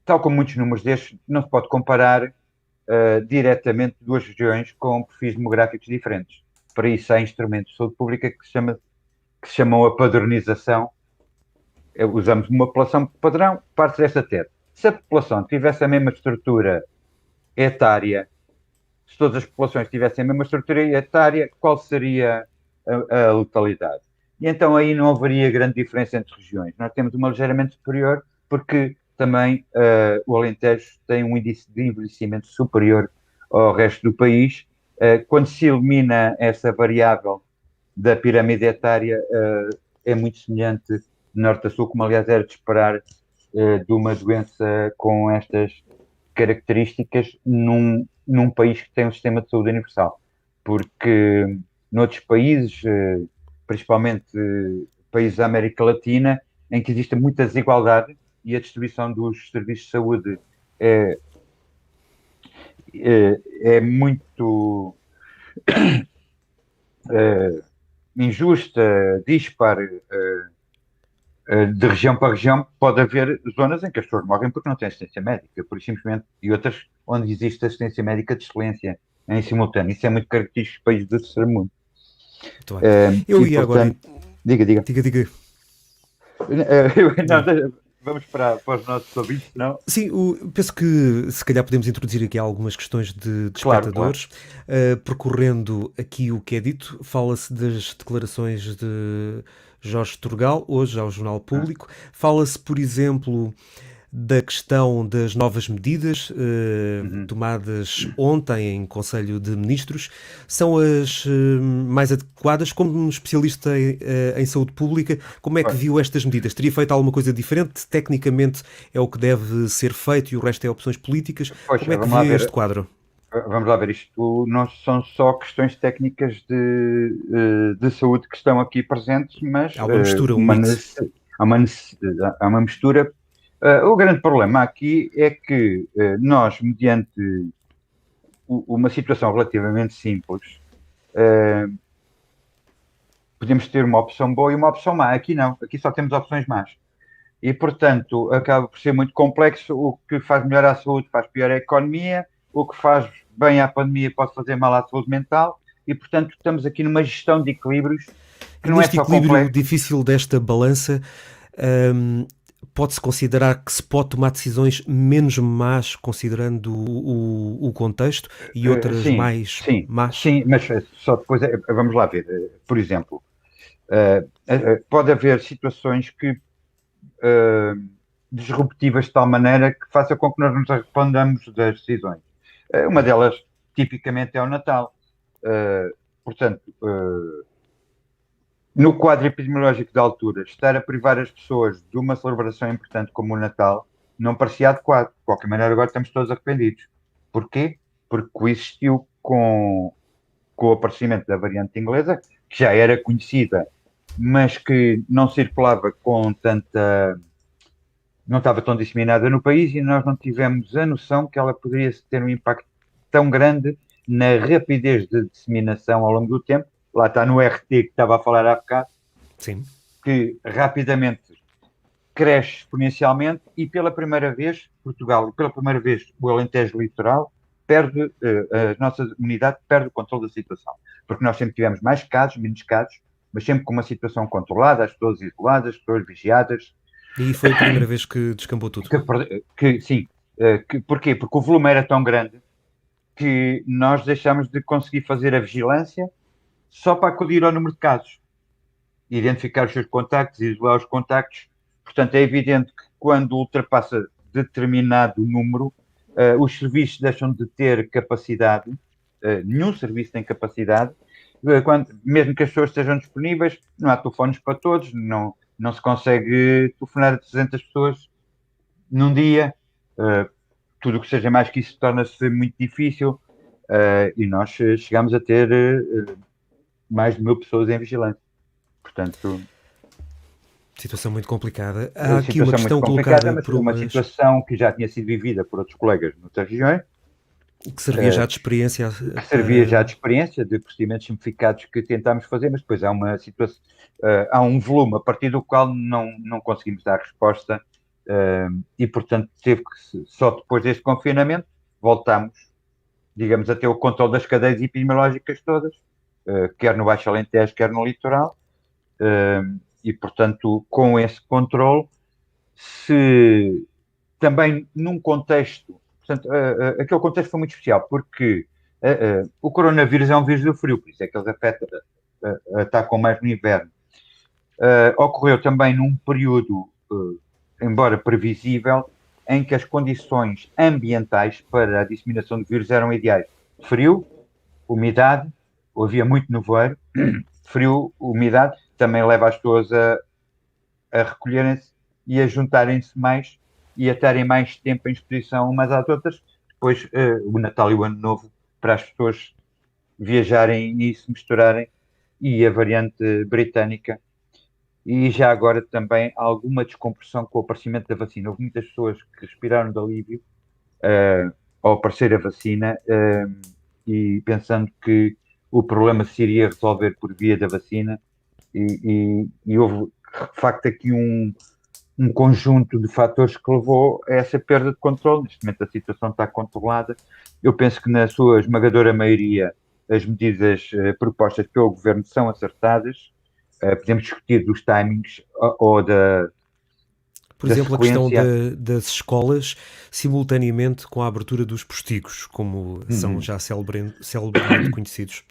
Speaker 2: tal como muitos números destes, não se pode comparar diretamente duas regiões com perfis demográficos diferentes. Para isso há instrumentos de saúde pública que se chamam a padronização. Usamos uma população padrão, parte desta tese. Se a população tivesse a mesma estrutura etária, se todas as populações tivessem a mesma estrutura etária, qual seria a letalidade? E então aí não haveria grande diferença entre regiões. Nós temos uma ligeiramente superior, porque também o Alentejo tem um índice de envelhecimento superior ao resto do país. Quando se elimina essa variável da pirâmide etária, é muito semelhante de norte a sul, como aliás era de esperar de uma doença com estas características num país que tem um sistema de saúde universal. Porque noutros países, principalmente países da América Latina, em que existe muita desigualdade e a distribuição dos serviços de saúde é, é muito injusta, dispar, de região para região, pode haver zonas em que as pessoas morrem porque não têm assistência médica, por simplesmente, e outras onde existe assistência médica de excelência em simultâneo. Isso é muito característico dos países do terceiro mundo.
Speaker 1: Muito bem. Eu
Speaker 2: E,
Speaker 1: ia agora.
Speaker 2: portanto, diga.
Speaker 1: Diga, diga.
Speaker 2: Não,
Speaker 1: Diga.
Speaker 2: vamos para os nossos ouvintes, não?
Speaker 1: Sim, penso que se calhar podemos introduzir aqui algumas questões de
Speaker 2: Claro, claro.
Speaker 1: espectadores. Percorrendo aqui o que é dito, fala-se das declarações de Jorge Turgal, hoje ao Jornal
Speaker 2: Ah,
Speaker 1: Público. Fala-se, por exemplo, da questão das novas medidas
Speaker 2: uhum.
Speaker 1: tomadas ontem em Conselho de Ministros. São as mais adequadas? Como um especialista em saúde pública, como é que
Speaker 2: Ora,
Speaker 1: viu estas medidas? Teria feito alguma coisa diferente? Tecnicamente é o que deve ser feito e o resto é opções políticas.
Speaker 2: pois,
Speaker 1: Como é que vê este quadro?
Speaker 2: vamos lá ver, isto não são só questões técnicas de saúde que estão aqui presentes, mas
Speaker 1: Há uma mistura, um mix.
Speaker 2: há uma mistura. O grande problema aqui é que nós, mediante uma situação relativamente simples, uh, podemos ter uma opção boa e uma opção má. Aqui não, aqui só temos opções más. E, portanto, acaba por ser muito complexo. O que faz melhor à saúde faz pior à economia, o que faz bem à pandemia pode fazer mal à saúde mental, e, portanto, estamos aqui numa gestão de equilíbrios que
Speaker 1: E
Speaker 2: não é
Speaker 1: neste
Speaker 2: só
Speaker 1: equilíbrio
Speaker 2: complexo.
Speaker 1: difícil desta balança, hum, pode-se considerar que se pode tomar decisões menos más, considerando o contexto, e outras
Speaker 2: Sim,
Speaker 1: mais
Speaker 2: sim,
Speaker 1: más?
Speaker 2: sim, mas só depois, vamos lá ver, por exemplo, pode haver situações que eh, disruptivas de tal maneira que faça com que nós nos arrependamos das decisões. Uma delas, tipicamente, é o Natal. Uh, portanto, no quadro epidemiológico da altura, estar a privar as pessoas de uma celebração importante como o Natal não parecia adequado. De qualquer maneira, agora estamos todos arrependidos. Porquê? Porque coexistiu com o aparecimento da variante inglesa, que já era conhecida, mas que não circulava com tanta, não estava tão disseminada no país, e nós não tivemos a noção que ela poderia ter um impacto tão grande na rapidez de disseminação ao longo do tempo. Lá está no RT que estava a falar há bocado,
Speaker 1: Sim.
Speaker 2: que rapidamente cresce exponencialmente, e pela primeira vez, Portugal, e pela primeira vez o Alentejo Litoral, perde, a nossa unidade perde o controle da situação. Porque nós sempre tivemos mais casos, menos casos, mas sempre com uma situação controlada, as pessoas isoladas, as pessoas vigiadas,
Speaker 1: E aí foi a primeira vez que descambou tudo.
Speaker 2: sim, porquê? Porque o volume era tão grande que nós deixámos de conseguir fazer a vigilância só para acudir ao número de casos, identificar os seus contactos, isolar os contactos. Portanto, é evidente que quando ultrapassa determinado número, os serviços deixam de ter capacidade, nenhum serviço tem capacidade, mesmo que as pessoas estejam disponíveis, não há telefones para todos, não se consegue telefonar a 300 pessoas num dia, tudo o que seja mais que isso torna-se muito difícil, e nós chegamos a ter mais de 1000 pessoas em vigilância. Portanto,
Speaker 1: Situação muito complicada. Há
Speaker 2: A
Speaker 1: aqui uma
Speaker 2: situação muito
Speaker 1: questão
Speaker 2: complicada,
Speaker 1: colocada
Speaker 2: mas
Speaker 1: por
Speaker 2: uma
Speaker 1: umas
Speaker 2: situação que já tinha sido vivida por outros colegas noutras regiões,
Speaker 1: que servia já
Speaker 2: eh,
Speaker 1: de experiência
Speaker 2: que servia
Speaker 1: para.
Speaker 2: já de experiência, de procedimentos simplificados que tentámos fazer, mas depois há uma situação, há um volume a partir do qual não conseguimos dar resposta, e portanto teve que, só depois deste confinamento, voltámos, digamos, a ter o controle das cadeias epidemiológicas todas, quer no Baixo Alentejo, quer no litoral, e portanto com esse controle, se também num contexto, portanto, aquele contexto foi muito especial, porque o coronavírus é um vírus do frio, por isso é que eles afetam, atacam mais no inverno. Ocorreu também num período, embora previsível, em que as condições ambientais para a disseminação do vírus eram ideais. Frio, umidade, havia muito nevoeiro, frio, umidade, também leva as pessoas a recolherem-se e a juntarem-se mais e a estarem mais tempo em exposição umas às outras. Depois, o Natal e o Ano Novo, para as pessoas viajarem e se misturarem, e a variante britânica. E já agora também alguma descompressão com o aparecimento da vacina. Houve muitas pessoas que respiraram de alívio ao aparecer a vacina, e pensando que o problema se iria resolver por via da vacina, e houve de facto aqui um conjunto de fatores que levou a essa perda de controle. Neste momento a situação está controlada. Eu penso que na sua esmagadora maioria as medidas propostas pelo governo são acertadas. Podemos discutir dos timings ou
Speaker 1: Por
Speaker 2: da
Speaker 1: exemplo, a questão
Speaker 2: sequência.
Speaker 1: das escolas simultaneamente com a abertura dos postigos, como são
Speaker 2: Uhum.
Speaker 1: já celebermente conhecidos,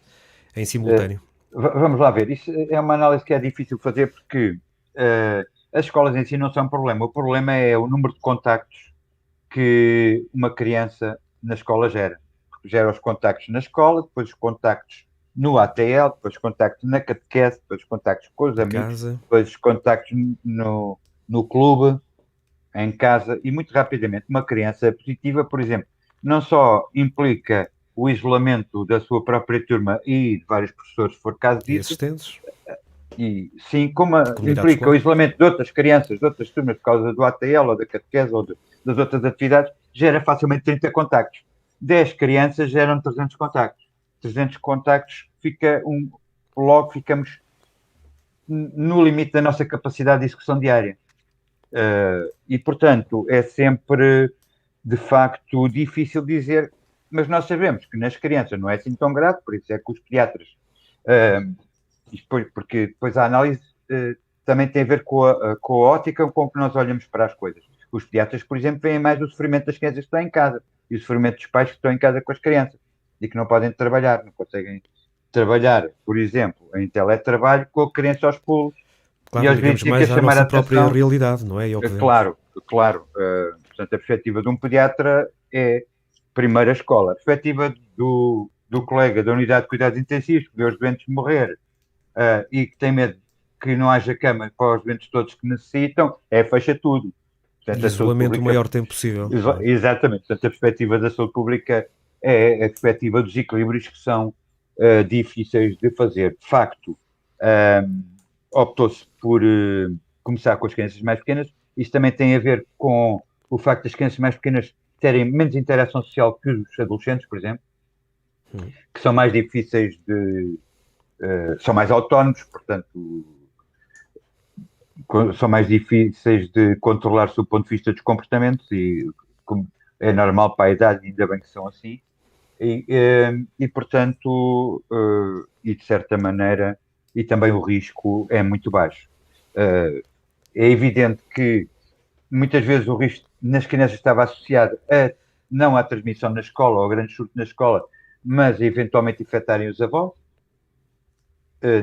Speaker 1: em
Speaker 2: Eh,
Speaker 1: simultâneo.
Speaker 2: Vamos lá ver. Isso é uma análise que é difícil fazer porque as escolas em si não são um problema. O problema é o número de contactos que uma criança na escola gera. Gera os contactos na escola, depois os contactos no ATL, depois os contactos na catequese, depois os contactos com os
Speaker 1: Em
Speaker 2: amigos,
Speaker 1: casa,
Speaker 2: depois os contactos no clube, em casa, e muito rapidamente uma criança positiva, por exemplo, não só implica o isolamento da sua própria turma e de vários professores, se for caso
Speaker 1: e
Speaker 2: disso,
Speaker 1: assistentes,
Speaker 2: e sim, como
Speaker 1: de comunidade
Speaker 2: implica o
Speaker 1: escolar.
Speaker 2: isolamento de outras crianças, de outras turmas, por causa do ATL ou da catequese ou das outras atividades, gera facilmente 30 contactos. 10 crianças geram 300 contactos. 300 contactos, logo ficamos no limite da nossa capacidade de execução diária. E, portanto, é sempre, de facto, difícil dizer, mas nós sabemos que nas crianças não é assim tão grave, por isso é que os pediatras, uh, porque depois a análise também tem a ver com a ótica com que nós olhamos para as coisas. Os pediatras, por exemplo, veem mais o sofrimento das crianças que estão em casa e o sofrimento dos pais que estão em casa com as crianças e que não podem trabalhar, não conseguem trabalhar, por exemplo, em teletrabalho com a criança aos pulos. E
Speaker 1: Claro,
Speaker 2: às vezes
Speaker 1: ligamos
Speaker 2: tinha que
Speaker 1: mais à
Speaker 2: chamar a
Speaker 1: nossa própria
Speaker 2: atenção.
Speaker 1: realidade, não é? E ao que vemos.
Speaker 2: Claro, claro. Portanto, a perspectiva de um pediatra é primeira escola. A perspectiva do colega da unidade de cuidados intensivos, que vê os doentes morrer, e que tem medo que não haja cama para os doentes todos que necessitam, fecha tudo.
Speaker 1: E
Speaker 2: Portanto, a saúde
Speaker 1: isolamento o
Speaker 2: pública,
Speaker 1: maior tempo possível, não é?
Speaker 2: exatamente. Portanto, a perspectiva da saúde pública é a perspectiva dos equilíbrios que são difíceis de fazer. De facto, optou-se por começar com as crianças mais pequenas. Isso também tem a ver com o facto das crianças mais pequenas terem menos interação social que os adolescentes, por exemplo, que são mais difíceis são mais autónomos, portanto, são mais difíceis de controlar do ponto de vista dos comportamentos e como é normal para a idade, ainda bem que são assim. E portanto, e de certa maneira, e também o risco é muito baixo. É evidente que muitas vezes o risco nas crianças estava associado não à transmissão na escola, ou ao grande surto na escola, mas a eventualmente infectarem os avós.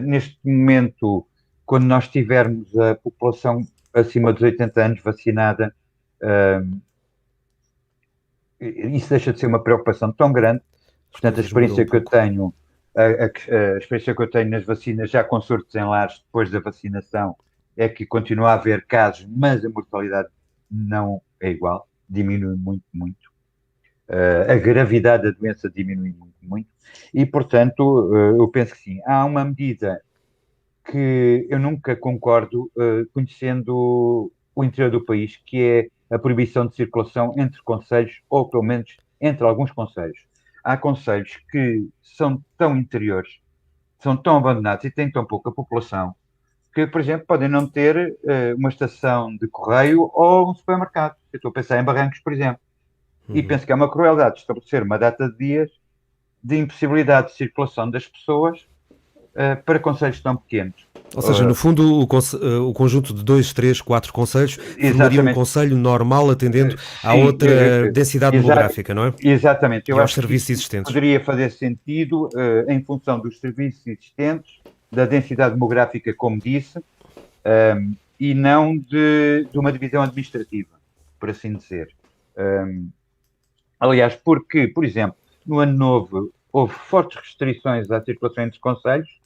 Speaker 2: Neste momento, quando nós tivermos a população acima dos 80 anos vacinada, uh, isso deixa de ser uma preocupação tão grande.
Speaker 1: As
Speaker 2: Portanto, a
Speaker 1: coisas mudam um
Speaker 2: experiência que eu
Speaker 1: pouco.
Speaker 2: tenho, a experiência que eu tenho nas vacinas, já com surtos em lares depois da vacinação, é que continua a haver casos, mas a mortalidade não é igual, diminui muito, muito. A gravidade da doença diminui muito, muito. E, portanto, eu penso que sim. Há uma medida que eu nunca concordo, conhecendo o interior do país, que é a proibição de circulação entre concelhos, ou pelo menos entre alguns concelhos. Há concelhos que são tão interiores, são tão abandonados e têm tão pouca população, que, por exemplo, podem não ter uma estação de correio ou um supermercado. Eu estou a pensar em Barrancos, por exemplo. E
Speaker 1: Uhum.
Speaker 2: penso que é uma crueldade estabelecer uma data de dias de impossibilidade de circulação das pessoas para concelhos tão pequenos.
Speaker 1: Ou seja, no fundo, o conjunto de dois, três, quatro conselhos formaria um
Speaker 2: Exatamente.
Speaker 1: conselho normal atendendo à
Speaker 2: Sim,
Speaker 1: outra densidade
Speaker 2: exa
Speaker 1: demográfica, não é?
Speaker 2: exatamente.
Speaker 1: E
Speaker 2: Eu
Speaker 1: aos
Speaker 2: acho que
Speaker 1: serviços
Speaker 2: isso
Speaker 1: existentes.
Speaker 2: poderia fazer sentido em função dos serviços existentes, da densidade demográfica, como disse, e não de uma divisão administrativa, por assim dizer. Um, Aliás, porque, por exemplo, no Ano Novo houve fortes restrições à circulação entre os concelhos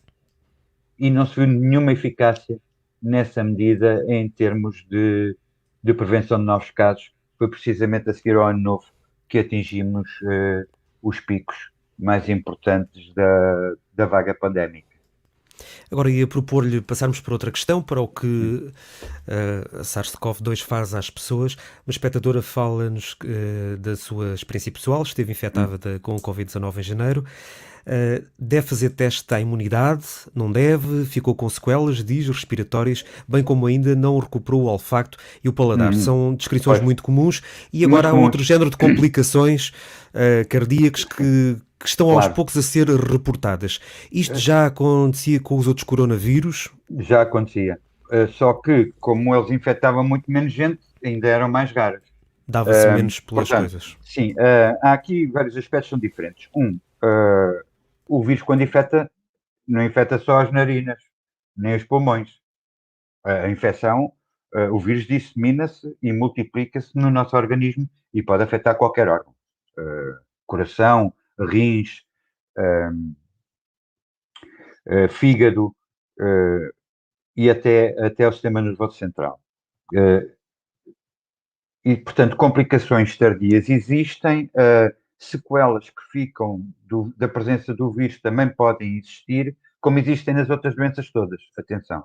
Speaker 2: e não se viu nenhuma eficácia nessa medida em termos de prevenção de novos casos. Foi precisamente a seguir ao Ano Novo que atingimos os picos mais importantes da vaga pandémica.
Speaker 1: Agora ia propor-lhe passarmos para outra questão, para o que a SARS-CoV-2 faz às pessoas. Uma espectadora fala-nos da sua experiência pessoal, esteve infectada com o Covid-19 em janeiro. Deve fazer teste à imunidade? Não deve? Ficou com sequelas, diz, respiratórias, bem como ainda não recuperou o olfacto e o paladar.
Speaker 2: Uhum.
Speaker 1: São descrições
Speaker 2: Pois,
Speaker 1: muito comuns e
Speaker 2: muito
Speaker 1: agora há outro
Speaker 2: comuns,
Speaker 1: género de complicações cardíacas que estão aos
Speaker 2: claro.
Speaker 1: poucos a ser reportadas. Isto já acontecia com os outros coronavírus?
Speaker 2: Já acontecia. Só que, como eles infectavam muito menos gente, ainda eram mais raras.
Speaker 1: Dava-se menos pelas
Speaker 2: Portanto,
Speaker 1: coisas.
Speaker 2: sim, há aqui vários aspectos que são diferentes. O vírus, quando infecta, não infecta só as narinas, nem os pulmões. A infecção, o vírus dissemina-se e multiplica-se no nosso organismo e pode afetar qualquer órgão. Coração, rins, fígado e até o sistema nervoso central. Uh, E, portanto, complicações tardias existem, sequelas que ficam da presença do vírus também podem existir, como existem nas outras doenças todas. Atenção.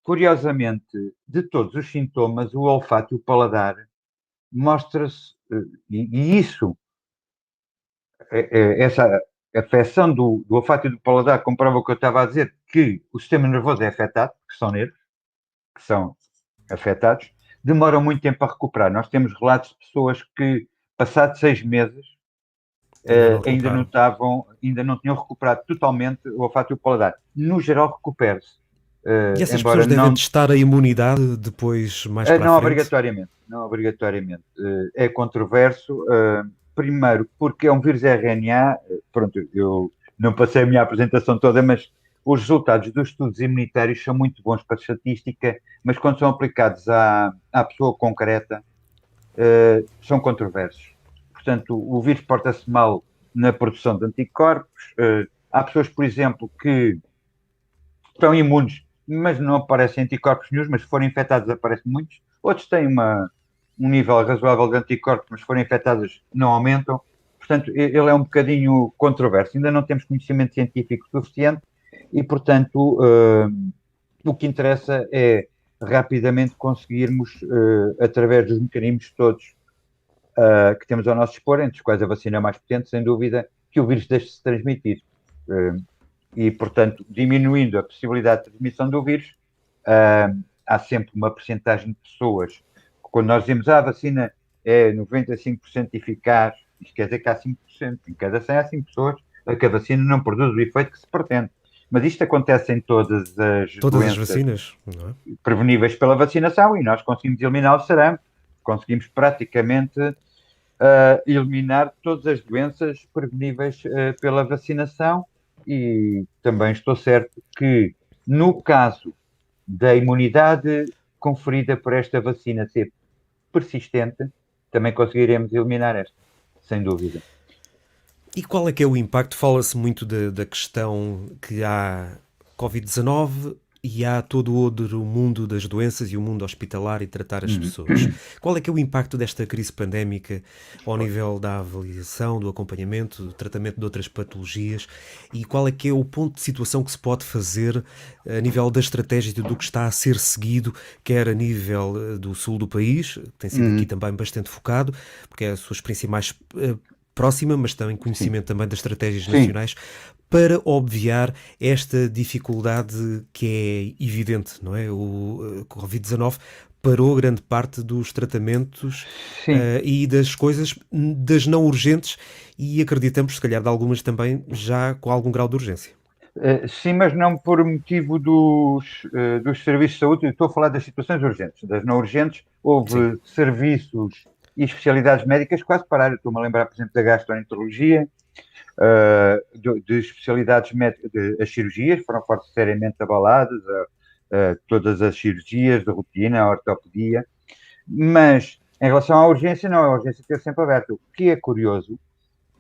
Speaker 2: Curiosamente, de todos os sintomas, o olfato e o paladar mostra-se, e isso, essa afecção do olfato e do paladar comprova o que eu estava a dizer, que o sistema nervoso é afetado, que são nervos, que são afetados, demoram muito tempo a recuperar. Nós temos relatos de pessoas que, passados 6 meses,
Speaker 1: Ainda não
Speaker 2: ainda não
Speaker 1: recuperaram.
Speaker 2: estavam, ainda não tinham recuperado totalmente o olfato e o paladar. No geral, recupera-se.
Speaker 1: E essas
Speaker 2: Embora
Speaker 1: pessoas devem
Speaker 2: não,
Speaker 1: testar a imunidade depois, mais para a
Speaker 2: não
Speaker 1: frente?
Speaker 2: obrigatoriamente, não obrigatoriamente. É controverso, primeiro porque é um vírus RNA, pronto, eu não passei a minha apresentação toda, mas os resultados dos estudos imunitários são muito bons para a estatística, mas quando são aplicados à pessoa concreta, são controversos. Portanto, o vírus porta-se mal na produção de anticorpos. Há pessoas, por exemplo, que estão imunes, mas não aparecem anticorpos nenhums, mas se forem infectados aparecem muitos. Outros têm um nível razoável de anticorpos, mas se forem infectados não aumentam. Portanto, ele é um bocadinho controverso. Ainda não temos conhecimento científico suficiente e, portanto, o que interessa é rapidamente conseguirmos, através dos mecanismos todos que temos ao nosso dispor, entre os quais a vacina é mais potente, sem dúvida, que o vírus deixe de se transmitir. E, portanto, diminuindo a possibilidade de transmissão do vírus, há sempre uma percentagem de pessoas. Quando nós dizemos a vacina é 95% eficaz, isto quer dizer que há 5%. Em cada 100 há 5 pessoas a que a vacina não produz o efeito que se pretende. Mas isto acontece em todas as
Speaker 1: Todas as
Speaker 2: doenças
Speaker 1: vacinas, não é?
Speaker 2: preveníveis pela vacinação e nós conseguimos eliminar o sarampo, conseguimos praticamente eliminar todas as doenças preveníveis pela vacinação e também estou certo que no caso da imunidade conferida por esta vacina ser persistente, também conseguiremos eliminar esta, sem dúvida.
Speaker 1: E qual é que é o impacto? Fala-se muito da questão que há Covid-19 E há todo o outro mundo das doenças e o mundo hospitalar e tratar as pessoas. Qual é que é o impacto desta crise pandémica ao nível da avaliação, do acompanhamento, do tratamento de outras patologias e qual é que é o ponto de situação que se pode fazer a nível da estratégia e do que está a ser seguido, quer a nível do sul do país, que tem sido aqui
Speaker 2: Uhum.
Speaker 1: também bastante focado, porque é a sua experiência mais próxima, mas tem
Speaker 2: Sim,
Speaker 1: conhecimento também das estratégias
Speaker 2: sim.
Speaker 1: nacionais, para obviar esta dificuldade que é evidente, não é? O Covid-19 parou grande parte dos tratamentos
Speaker 2: Sim.
Speaker 1: e das coisas, das não urgentes, e acreditamos, se calhar, de algumas também já com algum grau de urgência.
Speaker 2: Sim, mas não por motivo dos serviços de saúde. Eu estou a falar das situações urgentes. Das não urgentes,
Speaker 1: Sim.
Speaker 2: houve serviços e especialidades médicas que quase pararam. Estou-me a lembrar, por exemplo, da gastroenterologia, de especialidades médicas, as cirurgias foram forte seriamente abaladas, todas as cirurgias de rotina, a ortopedia. Mas, em relação à urgência, não, a urgência esteve sempre aberta. O que é curioso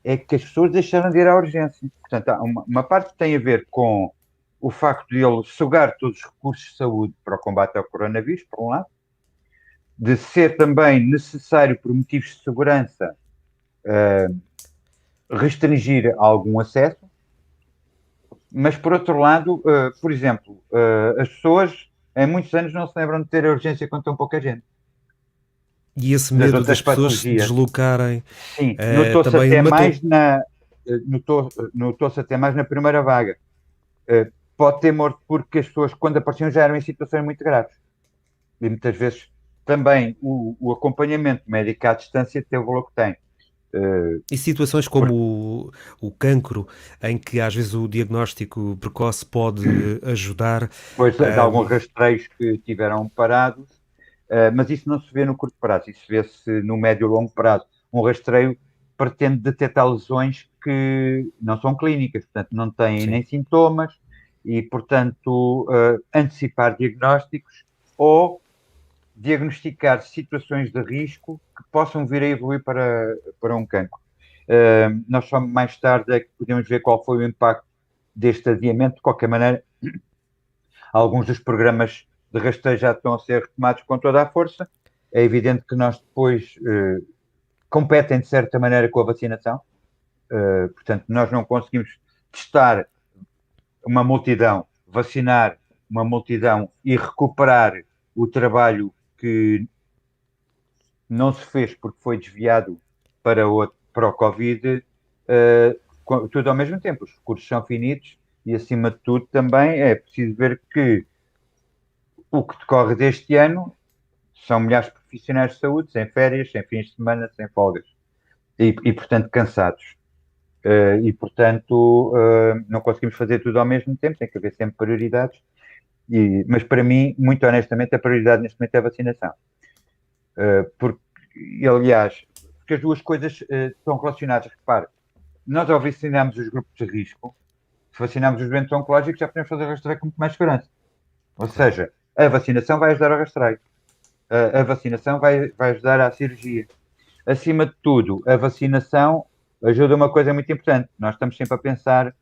Speaker 2: é que as pessoas deixaram de ir à urgência. Portanto, há uma parte que tem a ver com o facto de ele sugar todos os recursos de saúde para o combate ao coronavírus, por um lado, de ser também necessário, por motivos de segurança, restringir algum acesso, mas, por outro lado, por exemplo, as pessoas em muitos anos não se lembram de ter a urgência com tão pouca gente,
Speaker 1: E esse
Speaker 2: das
Speaker 1: medo
Speaker 2: outras
Speaker 1: das pessoas se
Speaker 2: patologias.
Speaker 1: deslocarem
Speaker 2: Sim, notou-se
Speaker 1: também
Speaker 2: até
Speaker 1: matou.
Speaker 2: mais notou-se até mais na primeira vaga. Pode ter morto porque as pessoas, quando apareciam, já eram em situações muito graves. E muitas vezes também o acompanhamento médico à distância tem o valor que tem. Uh,
Speaker 1: E situações como
Speaker 2: porque
Speaker 1: o cancro, em que às vezes o diagnóstico precoce pode ajudar.
Speaker 2: depois de alguns
Speaker 1: ahm,
Speaker 2: rastreios que tiveram parados, mas isso não se vê no curto prazo, isso vê-se no médio e longo prazo. Um rastreio pretende detectar lesões que não são clínicas, portanto, não têm
Speaker 1: sim.
Speaker 2: nem sintomas e, portanto, antecipar diagnósticos ou diagnosticar situações de risco que possam vir a evoluir para um cancro. Nós só mais tarde é que podemos ver qual foi o impacto deste adiamento. De qualquer maneira, alguns dos programas de rastreio já estão a ser retomados com toda a força. É evidente que nós depois competem de certa maneira com a vacinação. Portanto, nós não conseguimos testar uma multidão, vacinar uma multidão e recuperar o trabalho que não se fez porque foi desviado para o Covid, tudo ao mesmo tempo. Os recursos são finitos e, acima de tudo, também é preciso ver que o que decorre deste ano são milhares de profissionais de saúde, sem férias, sem fins de semana, sem folgas portanto, cansados. Portanto, não conseguimos fazer tudo ao mesmo tempo, tem que haver sempre prioridades. Mas, para mim, muito honestamente, a prioridade neste momento é a vacinação. Porque, aliás, porque as duas coisas estão relacionadas. Repare, nós ao vacinarmos os grupos de risco, se vacinarmos os doentes oncológicos, já podemos fazer rastreio com muito mais segurança. Ou
Speaker 1: Claro.
Speaker 2: seja, a vacinação vai ajudar ao rastreio. A vacinação vai ajudar à cirurgia. Acima de tudo, a vacinação ajuda uma coisa muito importante. Nós estamos sempre a pensar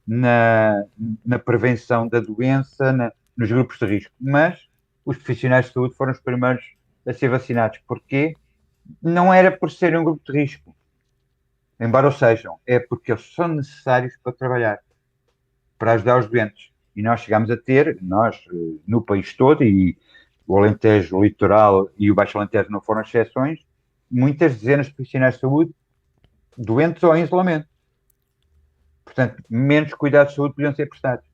Speaker 2: na, na prevenção da doença, nos grupos de risco, mas os profissionais de saúde foram os primeiros a ser vacinados. Porquê? Não era por serem um grupo de risco, embora o sejam, é porque eles são necessários para trabalhar, para ajudar os doentes. E nós chegamos a ter, no país todo, e o Alentejo, o Litoral e o Baixo Alentejo não foram exceções, muitas dezenas de profissionais de saúde doentes ou em isolamento. Portanto, menos cuidados de saúde podiam ser prestados.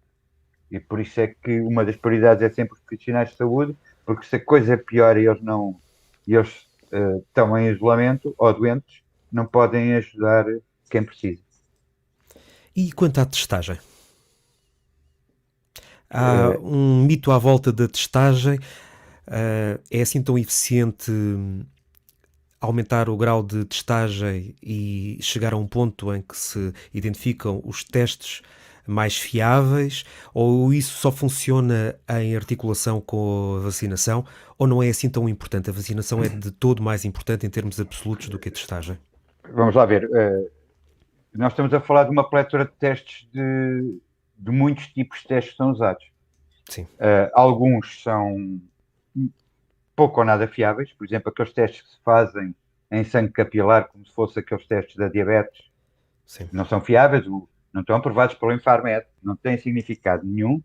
Speaker 2: E por isso é que uma das prioridades é sempre os profissionais de saúde, porque se a coisa é pior e eles não e eles estão em isolamento ou doentes, não podem ajudar quem precisa.
Speaker 1: E quanto à testagem? Há
Speaker 2: Uh,
Speaker 1: um mito à volta da testagem. É assim tão eficiente aumentar o grau de testagem e chegar a um ponto em que se identificam os testes mais fiáveis, ou isso só funciona em articulação com a vacinação, ou não é assim tão importante? A vacinação é de todo mais importante em termos absolutos do que a testagem?
Speaker 2: Vamos lá ver. Nós estamos a falar de uma pletora de testes de muitos tipos de testes que são usados.
Speaker 1: Sim,
Speaker 2: Alguns são pouco ou nada fiáveis, por exemplo, aqueles testes que se fazem em sangue capilar, como se fossem aqueles testes da diabetes,
Speaker 1: sim.
Speaker 2: não são fiáveis, não estão aprovados pelo Infarmed, não têm significado nenhum.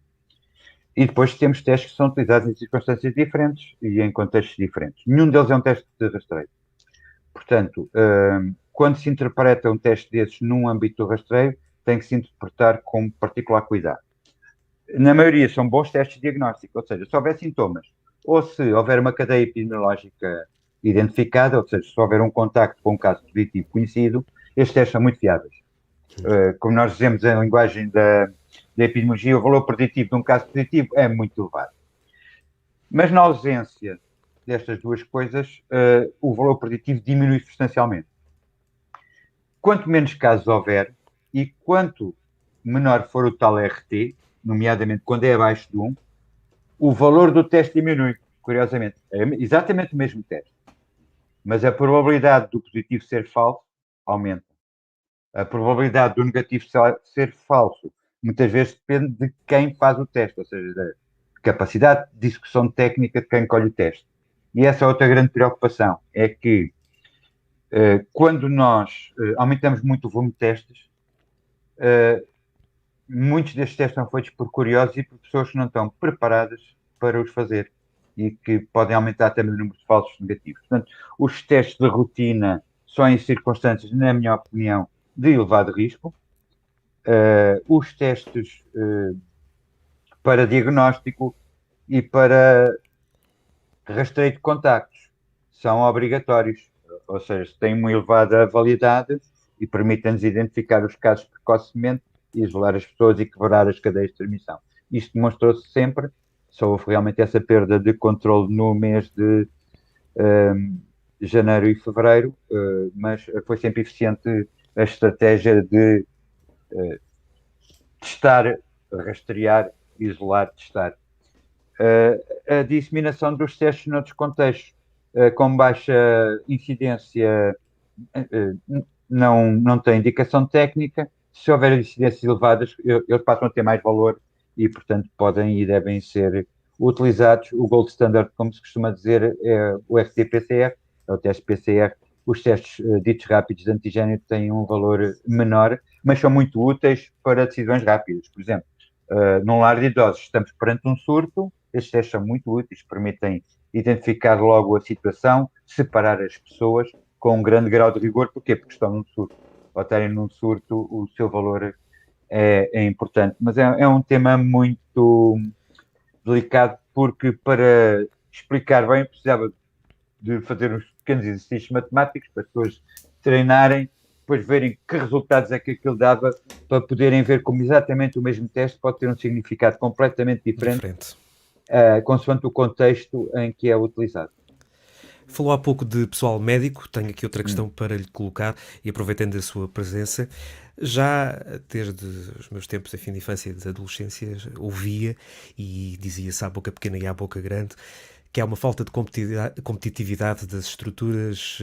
Speaker 2: E depois temos testes que são utilizados em circunstâncias diferentes e em contextos diferentes. Nenhum deles é um teste de rastreio. Portanto, quando se interpreta um teste desses num âmbito do rastreio, tem que se interpretar com particular cuidado. Na maioria são bons testes diagnósticos, ou seja, se houver sintomas ou se houver uma cadeia epidemiológica identificada, ou seja, se houver um contacto com um caso positivo conhecido, estes testes são muito fiáveis. Como nós dizemos em linguagem da epidemiologia, o valor preditivo de um caso positivo é muito elevado. Mas na ausência destas duas coisas, o valor preditivo diminui substancialmente. Quanto menos casos houver e quanto menor for o tal RT, nomeadamente quando é abaixo de 1, o valor do teste diminui, curiosamente. É exatamente o mesmo teste. Mas a probabilidade do positivo ser falso aumenta. A probabilidade do negativo ser falso muitas vezes depende de quem faz o teste, ou seja, da capacidade de execução técnica de quem colhe o teste. E essa é outra grande preocupação, é que quando nós aumentamos muito o volume de testes, muitos destes testes são feitos por curiosos e por pessoas que não estão preparadas para os fazer e que podem aumentar também o número de falsos negativos. Portanto, os testes de rotina são em circunstâncias, na minha opinião, de elevado risco. Os testes para diagnóstico e para rastreio de contactos são obrigatórios, ou seja, têm uma elevada validade e permitem-nos identificar os casos precocemente, isolar as pessoas e quebrar as cadeias de transmissão. Isto demonstrou-se sempre, só houve realmente essa perda de controle no mês de janeiro e fevereiro, mas foi sempre eficiente a estratégia de testar, rastrear, isolar, testar. A disseminação dos testes noutros contextos com baixa incidência não tem indicação técnica. Se houver incidências elevadas, eles passam a ter mais valor e, portanto, podem e devem ser utilizados. O gold standard, como se costuma dizer, é o RT-PCR, é o teste PCR. Os testes ditos rápidos de antigênio têm um valor menor, mas são muito úteis para decisões rápidas. Por exemplo, num lar de idosos, estamos perante um surto, estes testes são muito úteis, permitem identificar logo a situação, separar as pessoas com um grande grau de rigor. Porquê? Porque estão num surto. Ao estarem num surto, o seu valor é importante. Mas é um tema muito delicado, porque para explicar bem precisava de fazer uns pequenos exercícios matemáticos para as pessoas treinarem, depois verem que resultados é que aquilo dava, para poderem ver como exatamente o mesmo teste pode ter um significado completamente diferente. Consoante o contexto em que é utilizado.
Speaker 1: Falou há pouco de pessoal médico, tenho aqui outra questão para lhe colocar e aproveitando a sua presença, já desde os meus tempos, enfim, de infância e de adolescência, ouvia e dizia-se à boca pequena e à boca grande que há uma falta de competitividade das estruturas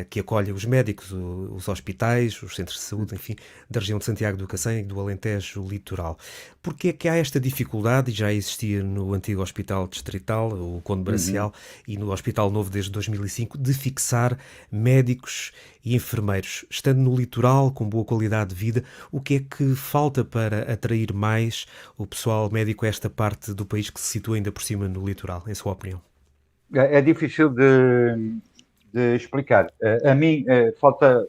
Speaker 1: que acolhem os médicos, os hospitais, os centros de saúde, enfim, da região de Santiago do Cacém e do Alentejo Litoral. Porquê é que há esta dificuldade, e já existia no antigo Hospital Distrital, o Conde Bracial, e no Hospital Novo desde 2005, de fixar médicos e enfermeiros? Estando no litoral, com boa qualidade de vida, o que é que falta para atrair mais o pessoal médico a esta parte do país que se situa ainda por cima no litoral, em sua opinião?
Speaker 2: É difícil de explicar. A mim falta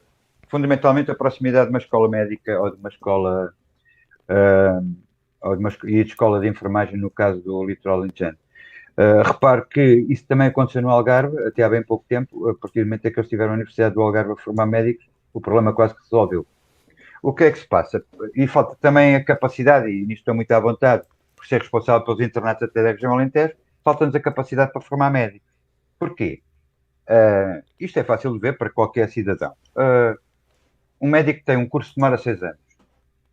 Speaker 2: fundamentalmente a proximidade de uma escola médica ou de uma escola e de escola de enfermagem, no caso do litoral alentejano. Repare que isso também aconteceu no Algarve, até há bem pouco tempo, a partir do momento em que eles tiveram a Universidade do Algarve a formar médicos, o problema quase que se resolveu. O que é que se passa? E falta também a capacidade, e nisto estou muito à vontade, por ser responsável pelos internatos até da região Alentejo, falta-nos a capacidade para formar médicos. Porquê? Isto é fácil de ver para qualquer cidadão. Um médico tem um curso que demora 6 anos,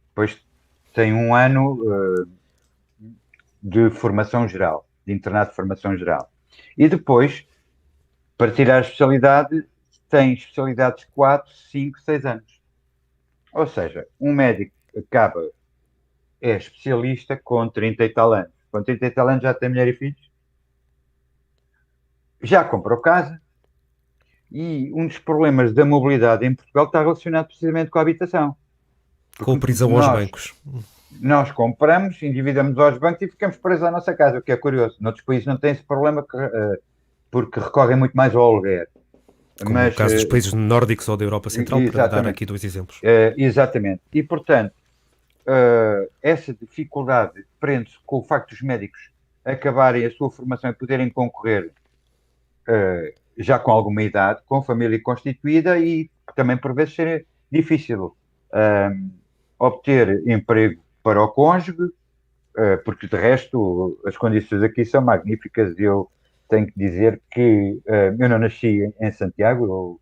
Speaker 2: depois tem um ano de formação geral, de internato de formação geral. E depois, para tirar a especialidade, tem especialidades de 4, 5, 6 anos. Ou seja, um médico é especialista com 30 e tal anos. com 30 e tal anos, já tem mulher e filhos, já comprou casa, e um dos problemas da mobilidade em Portugal está relacionado precisamente com a habitação.
Speaker 1: Com
Speaker 2: Porque
Speaker 1: prisão aos bancos.
Speaker 2: nós compramos, endividamos aos bancos e ficamos presos à nossa casa, o que é curioso. Noutros países não tem esse problema porque recorrem muito mais ao aluguer.
Speaker 1: Como no caso dos países nórdicos ou da Europa Central, para dar aqui 2 exemplos.
Speaker 2: Exatamente. E, portanto, essa dificuldade prende-se com o facto dos médicos acabarem a sua formação e poderem concorrer já com alguma idade, com família constituída, e também por vezes ser difícil obter emprego para o cônjuge, porque de resto as condições aqui são magníficas. Eu tenho que dizer que eu não nasci em Santiago,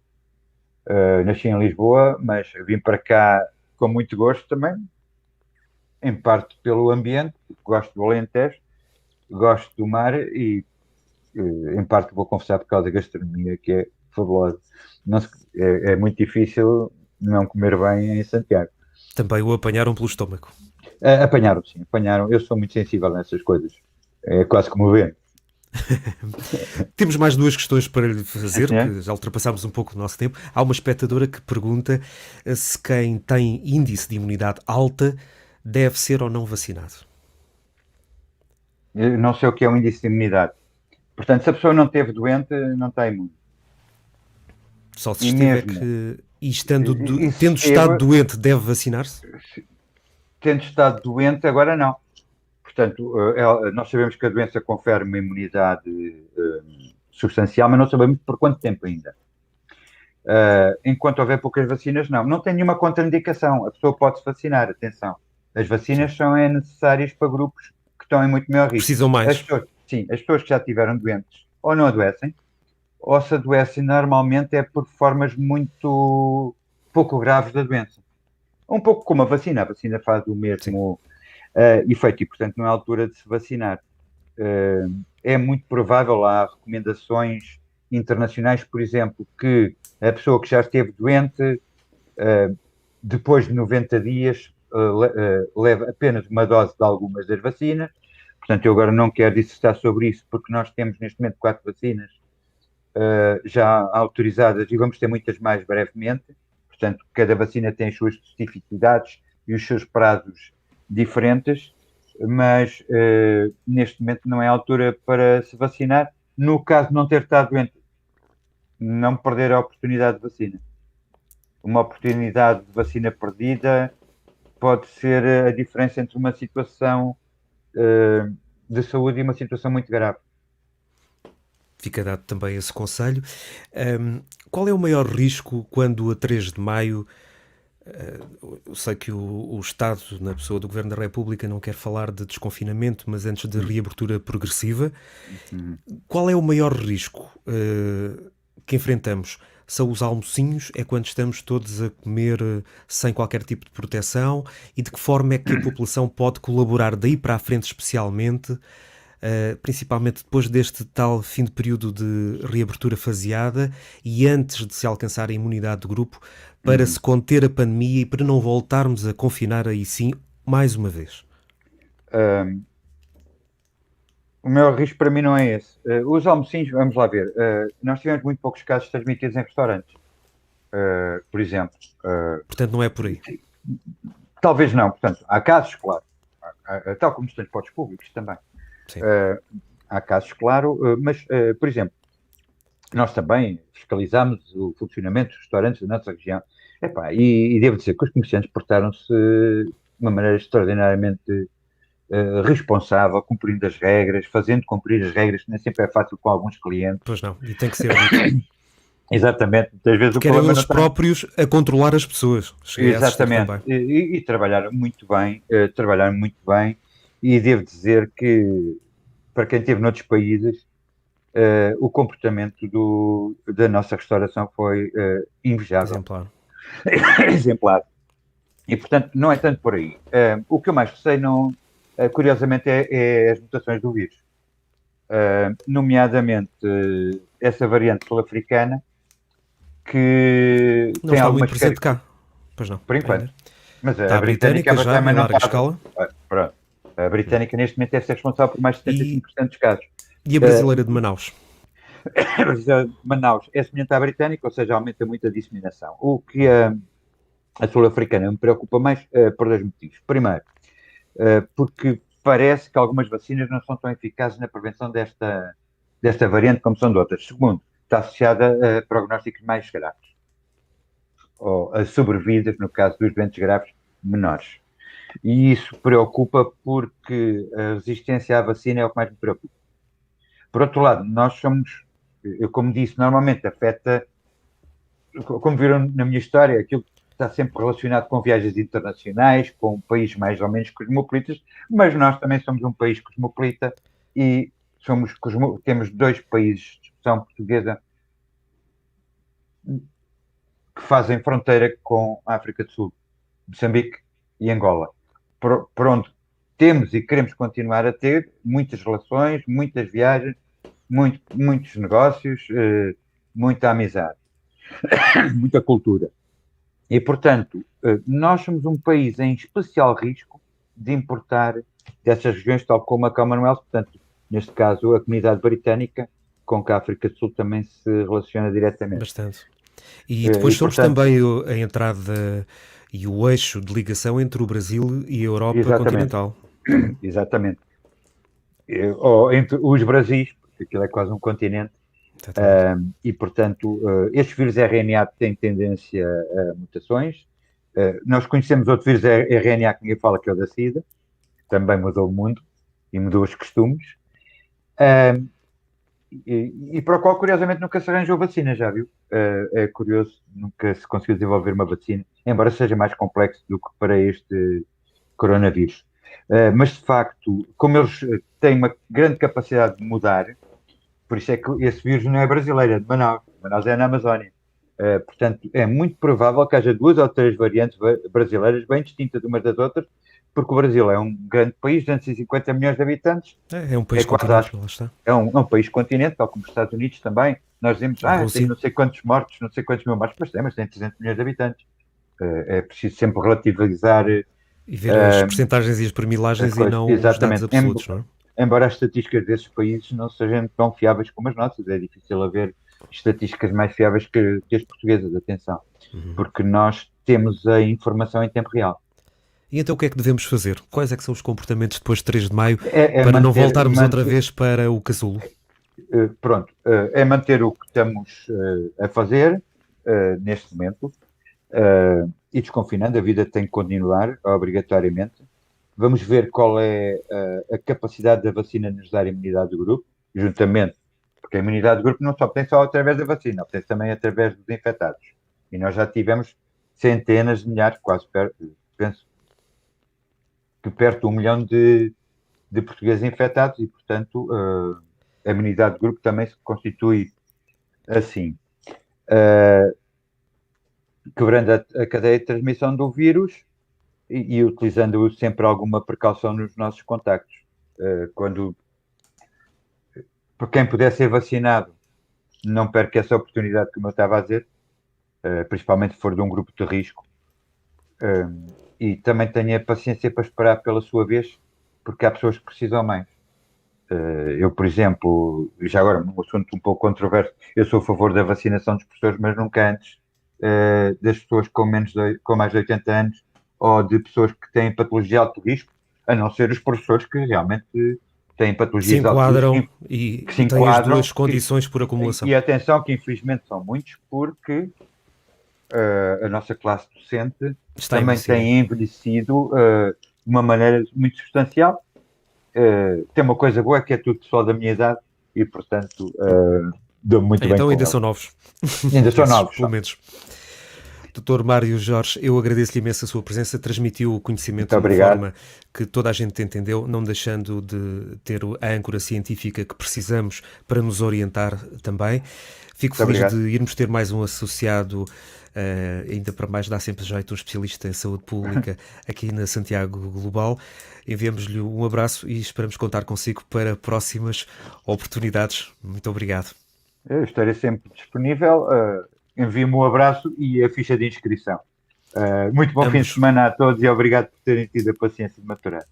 Speaker 2: eu nasci em Lisboa, mas vim para cá com muito gosto também, em parte pelo ambiente, gosto do Alentejo, gosto do mar e em parte vou confessar por causa da gastronomia, que é fabulosa. É muito difícil não comer bem em Santiago.
Speaker 1: Também o apanharam pelo estômago.
Speaker 2: Apanharam, sim, apanharam. Eu sou muito sensível nessas coisas. É quase como vento.
Speaker 1: Temos mais 2 questões para lhe fazer,
Speaker 2: É?
Speaker 1: que já ultrapassámos um pouco o nosso tempo. Há uma espectadora que pergunta se quem tem índice de imunidade alta deve ser ou não vacinado.
Speaker 2: Eu não sei o que é o índice de imunidade. Portanto, se a pessoa não esteve doente, não está imune.
Speaker 1: Só se
Speaker 2: E
Speaker 1: estiver
Speaker 2: mesmo,
Speaker 1: que,
Speaker 2: se
Speaker 1: tendo estado
Speaker 2: esteve,
Speaker 1: doente, deve vacinar-se?
Speaker 2: tendo estado doente, agora não. Portanto, nós sabemos que a doença confere uma imunidade substancial, mas não sabemos por quanto tempo ainda. Enquanto houver poucas vacinas, não. Não tem nenhuma contraindicação. A pessoa pode se vacinar, atenção. As vacinas
Speaker 1: Sim.
Speaker 2: são necessárias para grupos que estão em muito maior risco.
Speaker 1: Precisam mais.
Speaker 2: As pessoas que já estiveram doentes ou não adoecem, ou se adoecem normalmente é por formas muito pouco graves da doença. Um pouco como a vacina faz o
Speaker 1: Sim.
Speaker 2: mesmo efeito e, portanto, não é a altura de se vacinar. É muito provável, há recomendações internacionais, por exemplo, que a pessoa que já esteve doente, depois de 90 dias, leva apenas uma dose de algumas das vacinas. Portanto, eu agora não quero dissertar sobre isso, porque nós temos neste momento 4 vacinas já autorizadas e vamos ter muitas mais brevemente. Portanto, cada vacina tem as suas especificidades e os seus prazos diferentes, mas neste momento não é a altura para se vacinar. No caso de não ter estado doente, não perder a oportunidade de vacina. Uma oportunidade de vacina perdida pode ser a diferença entre uma situação de saúde e uma situação muito grave.
Speaker 1: Fica dado também esse conselho. Qual é o maior risco quando a 3 de maio, eu sei que o Estado, na pessoa do Governo da República, não quer falar de desconfinamento, mas antes de reabertura progressiva, qual é o maior risco que enfrentamos? São os almocinhos? É quando estamos todos a comer sem qualquer tipo de proteção? E de que forma é que a população pode colaborar daí para a frente, especialmente, principalmente depois deste tal fim de período de reabertura faseada e antes de se alcançar a imunidade de grupo, para se conter a pandemia e para não voltarmos a confinar aí sim mais uma vez?
Speaker 2: O maior risco para mim não é esse. Os almocinhos, vamos lá ver, nós tivemos muito poucos casos transmitidos em restaurantes, por exemplo.
Speaker 1: Portanto, não é por aí.
Speaker 2: Talvez não, portanto, há casos, claro, tal como nos transportes públicos também. Há casos, claro, mas, por exemplo, nós também fiscalizamos o funcionamento dos restaurantes da nossa região. E devo dizer que os comerciantes portaram-se de uma maneira extraordinariamente responsável, cumprindo as regras, fazendo cumprir as regras, que nem sempre é fácil com alguns clientes.
Speaker 1: Pois não, e tem que ser dito.
Speaker 2: Exatamente, muitas vezes
Speaker 1: Porque
Speaker 2: o
Speaker 1: eram
Speaker 2: problema
Speaker 1: eles próprios a controlar as pessoas. Cheguei a assistir
Speaker 2: Exatamente,
Speaker 1: também.
Speaker 2: e trabalharam muito bem, e devo dizer que, para quem esteve noutros países, o comportamento da nossa restauração foi invejável,
Speaker 1: Exemplar.
Speaker 2: exemplar. E, portanto, não é tanto por aí. O que eu mais sei, curiosamente, é as mutações do vírus. Nomeadamente essa variante sul-africana, que
Speaker 1: Não
Speaker 2: tem
Speaker 1: está muito
Speaker 2: algumas
Speaker 1: presente cá. Pois não.
Speaker 2: por enquanto.
Speaker 1: Ainda.
Speaker 2: Mas
Speaker 1: Está
Speaker 2: a
Speaker 1: a britânica já,
Speaker 2: também
Speaker 1: em
Speaker 2: não
Speaker 1: larga
Speaker 2: estava.
Speaker 1: escala.
Speaker 2: Pronto. A britânica neste momento deve ser responsável por mais de 75% dos casos.
Speaker 1: E a brasileira de Manaus?
Speaker 2: Manaus é semelhante à britânica, ou seja, aumenta muito a disseminação. O que a sul-africana me preocupa mais por dois motivos. Primeiro, porque parece que algumas vacinas não são tão eficazes na prevenção desta variante como são de outras. Segundo, está associada a prognósticos mais graves, ou a sobrevidas, no caso dos doentes graves, menores. E isso preocupa porque a resistência à vacina é o que mais me preocupa. Por outro lado, nós somos, eu como disse, normalmente afeta, como viram na minha história, aquilo que está sempre relacionado com viagens internacionais, com países mais ou menos cosmopolitas, mas nós também somos um país cosmopolita e temos dois países de expressão portuguesa que fazem fronteira com a África do Sul, Moçambique e Angola, por onde temos e queremos continuar a ter muitas relações, muitas viagens, muitos negócios, muita amizade, muita cultura. E, portanto, nós somos um país em especial risco de importar dessas regiões, tal como a Commonwealth, portanto, neste caso, a comunidade britânica, com que a África do Sul também se relaciona diretamente.
Speaker 1: Bastante. E depois somos
Speaker 2: portanto,
Speaker 1: também a entrada e o eixo de ligação entre o Brasil e a Europa continental.
Speaker 2: Exatamente. Ou entre os Brasis, porque aquilo é quase um continente, e, portanto, estes vírus RNA têm tendência a mutações. Nós conhecemos outro vírus RNA que ninguém fala, que é o da SIDA, que também mudou o mundo e mudou os costumes. E para o qual, curiosamente, nunca se arranjou vacina, já viu? É curioso, nunca se conseguiu desenvolver uma vacina, embora seja mais complexo do que para este coronavírus. Mas, de facto, como eles têm uma grande capacidade de mudar, por isso é que esse vírus não é brasileiro, é de Manaus. Manaus é na Amazónia. Portanto, é muito provável que haja 2 ou 3 variantes brasileiras bem distintas umas das outras, porque o Brasil é um grande país, 250 milhões de habitantes.
Speaker 1: É um país continente, lá está.
Speaker 2: É um país continente, tal como os Estados Unidos também. Nós dizemos, tem não sei quantos mortos, não sei quantos mil mortos, mas tem 300 milhões de habitantes. É preciso sempre relativizar.
Speaker 1: E ver as percentagens e as permilagens e não os dados absolutos, não é?
Speaker 2: Embora as estatísticas desses países não sejam tão fiáveis como as nossas, é difícil haver estatísticas mais fiáveis que as portuguesas, atenção, porque nós temos a informação em tempo real.
Speaker 1: E então o que é que devemos fazer? Quais é que são os comportamentos depois de 3 de maio para não voltarmos outra vez para o casulo?
Speaker 2: É manter o que estamos a fazer neste momento e desconfinando, a vida tem que continuar obrigatoriamente. Vamos ver qual é a capacidade da vacina de nos dar imunidade do grupo, juntamente, porque a imunidade do grupo não só obtém só através da vacina, obtém também através dos infectados. E nós já tivemos centenas de milhares, quase penso que perto de 1 milhão de portugueses infectados e, portanto, a imunidade do grupo também se constitui assim. Quebrando a cadeia de transmissão do vírus, e utilizando sempre alguma precaução nos nossos contactos. Por quem puder ser vacinado, não perca essa oportunidade, como eu estava a dizer, principalmente se for de um grupo de risco. E também tenha paciência para esperar pela sua vez, porque há pessoas que precisam mais. Eu, por exemplo, já agora, um assunto um pouco controverso, eu sou a favor da vacinação dos professores, mas nunca antes das pessoas com mais de 80 anos ou de pessoas que têm patologia de alto risco, a não ser os professores que realmente têm patologias de alto risco.
Speaker 1: Que se enquadram e têm as duas condições por acumulação.
Speaker 2: E atenção que infelizmente são muitos, porque a nossa classe docente também tem envelhecido de uma maneira muito substancial. Tem uma coisa boa que é tudo pessoal da minha idade e, portanto, dou-me muito bem com
Speaker 1: Então ainda
Speaker 2: ela.
Speaker 1: são novos.
Speaker 2: Ainda são novos.
Speaker 1: Pelo menos. Dr. Mário Jorge, eu agradeço-lhe imenso a sua presença, transmitiu o conhecimento de uma forma que toda a gente entendeu, não deixando de ter a âncora científica que precisamos para nos orientar também. Fico feliz de irmos ter mais um associado, ainda para mais dá sempre jeito, um especialista em saúde pública aqui na Santiago Global. Enviamos-lhe um abraço e esperamos contar consigo para próximas oportunidades. Muito obrigado.
Speaker 2: Eu estarei sempre disponível. Envie-me um abraço e a ficha de inscrição. Muito bom fim de semana a todos e obrigado por terem tido a paciência de maturar.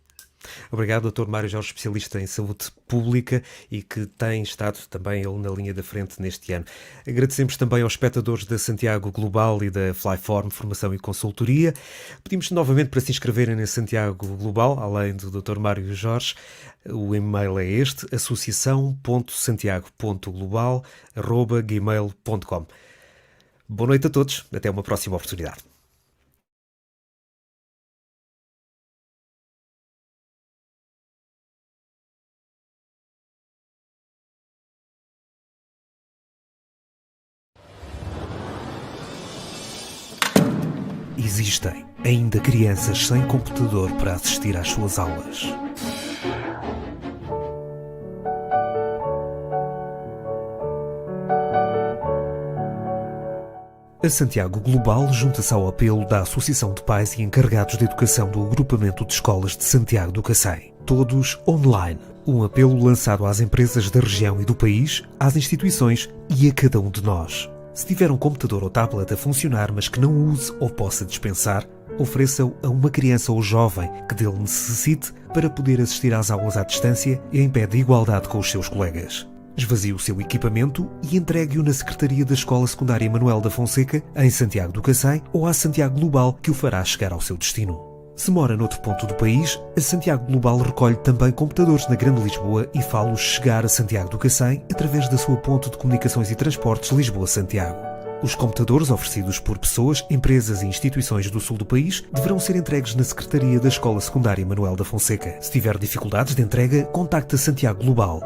Speaker 1: Obrigado, Dr. Mário Jorge, especialista em saúde pública e que tem estado também ele na linha da frente neste ano. Agradecemos também aos espectadores da Santiago Global e da Flyform, formação e consultoria. Pedimos novamente para se inscreverem na Santiago Global, além do Dr. Mário Jorge. O e-mail é este, associação.santiago.global@gmail.com. Boa noite a todos, até uma próxima oportunidade. Existem ainda crianças sem computador para assistir às suas aulas. A Santiago Global junta-se ao apelo da Associação de Pais e Encarregados de Educação do Agrupamento de Escolas de Santiago do Cacém. Todos online. Um apelo lançado às empresas da região e do país, às instituições e a cada um de nós. Se tiver um computador ou tablet a funcionar, mas que não use ou possa dispensar, ofereça-o a uma criança ou jovem que dele necessite para poder assistir às aulas à distância e em pé de igualdade com os seus colegas. Esvazie o seu equipamento e entregue-o na Secretaria da Escola Secundária Manuel da Fonseca, em Santiago do Cacém, ou à Santiago Global, que o fará chegar ao seu destino. Se mora noutro ponto do país, a Santiago Global recolhe também computadores na Grande Lisboa e fá-los chegar a Santiago do Cacém através da sua ponte de comunicações e transportes Lisboa-Santiago. Os computadores oferecidos por pessoas, empresas e instituições do sul do país deverão ser entregues na Secretaria da Escola Secundária Manuel da Fonseca. Se tiver dificuldades de entrega, contacte a Santiago Global.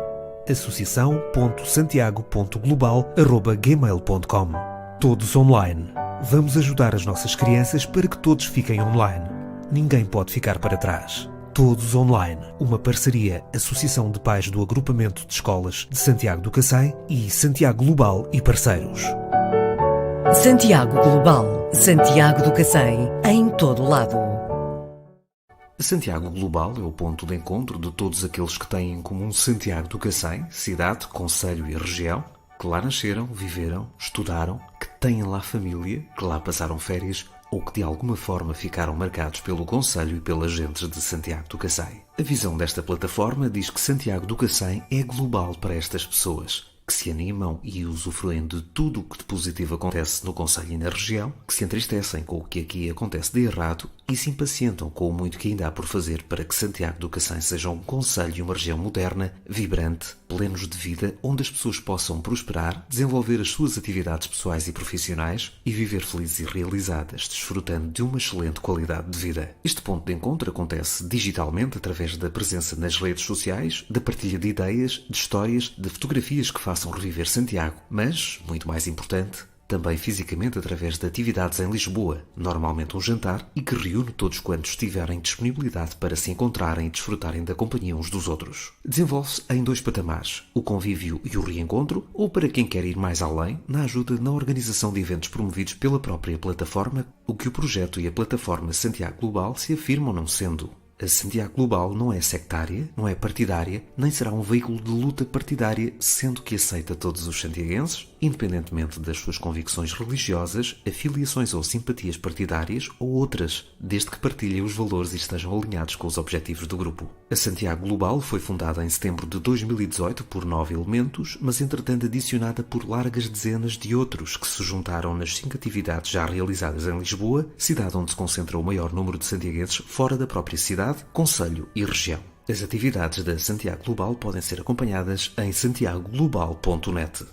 Speaker 1: associação.santiago.global@gmail.com. Todos online. Vamos ajudar as nossas crianças para que todos fiquem online. Ninguém pode ficar para trás. Todos online. Uma parceria Associação de Pais do Agrupamento de Escolas de Santiago do Cacém e Santiago Global e parceiros.
Speaker 3: Santiago Global. Santiago do Cacém, em todo lado.
Speaker 1: A Santiago Global é o ponto de encontro de todos aqueles que têm em comum Santiago do Cacém, cidade, concelho e região, que lá nasceram, viveram, estudaram, que têm lá família, que lá passaram férias ou que de alguma forma ficaram marcados pelo concelho e pelas gentes de Santiago do Cacém. A visão desta plataforma diz que Santiago do Cacém é global para estas pessoas, que se animam e usufruem de tudo o que de positivo acontece no concelho e na região, que se entristecem com o que aqui acontece de errado e se impacientam com o muito que ainda há por fazer para que Santiago do Cacém seja um concelho e uma região moderna, vibrante, plenos de vida, onde as pessoas possam prosperar, desenvolver as suas atividades pessoais e profissionais e viver felizes e realizadas, desfrutando de uma excelente qualidade de vida. Este ponto de encontro acontece digitalmente através da presença nas redes sociais, da partilha de ideias, de histórias, de fotografias que façam reviver Santiago, mas, muito mais importante, também fisicamente através de atividades em Lisboa, normalmente um jantar, e que reúne todos quantos tiverem disponibilidade para se encontrarem e desfrutarem da companhia uns dos outros. Desenvolve-se em 2 patamares, o convívio e o reencontro, ou para quem quer ir mais além, na ajuda na organização de eventos promovidos pela própria plataforma, o que o projeto e a plataforma Santiago Global se afirmam não sendo. A Santiago Global não é sectária, não é partidária, nem será um veículo de luta partidária, sendo que aceita todos os santiaguenses, independentemente das suas convicções religiosas, afiliações ou simpatias partidárias ou outras, desde que partilhem os valores e estejam alinhados com os objetivos do grupo. A Santiago Global foi fundada em setembro de 2018 por 9 elementos, mas entretanto adicionada por largas dezenas de outros que se juntaram nas 5 atividades já realizadas em Lisboa, cidade onde se concentra o maior número de santiaguenses fora da própria cidade, concelho e região. As atividades da Santiago Global podem ser acompanhadas em santiagoglobal.net.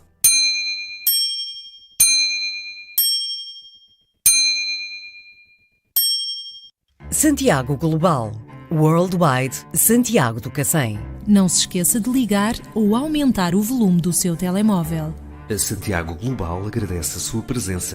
Speaker 3: Santiago Global. Worldwide Santiago do Cacém.
Speaker 4: Não se esqueça de ligar ou aumentar o volume do seu telemóvel.
Speaker 1: A Santiago Global agradece a sua presença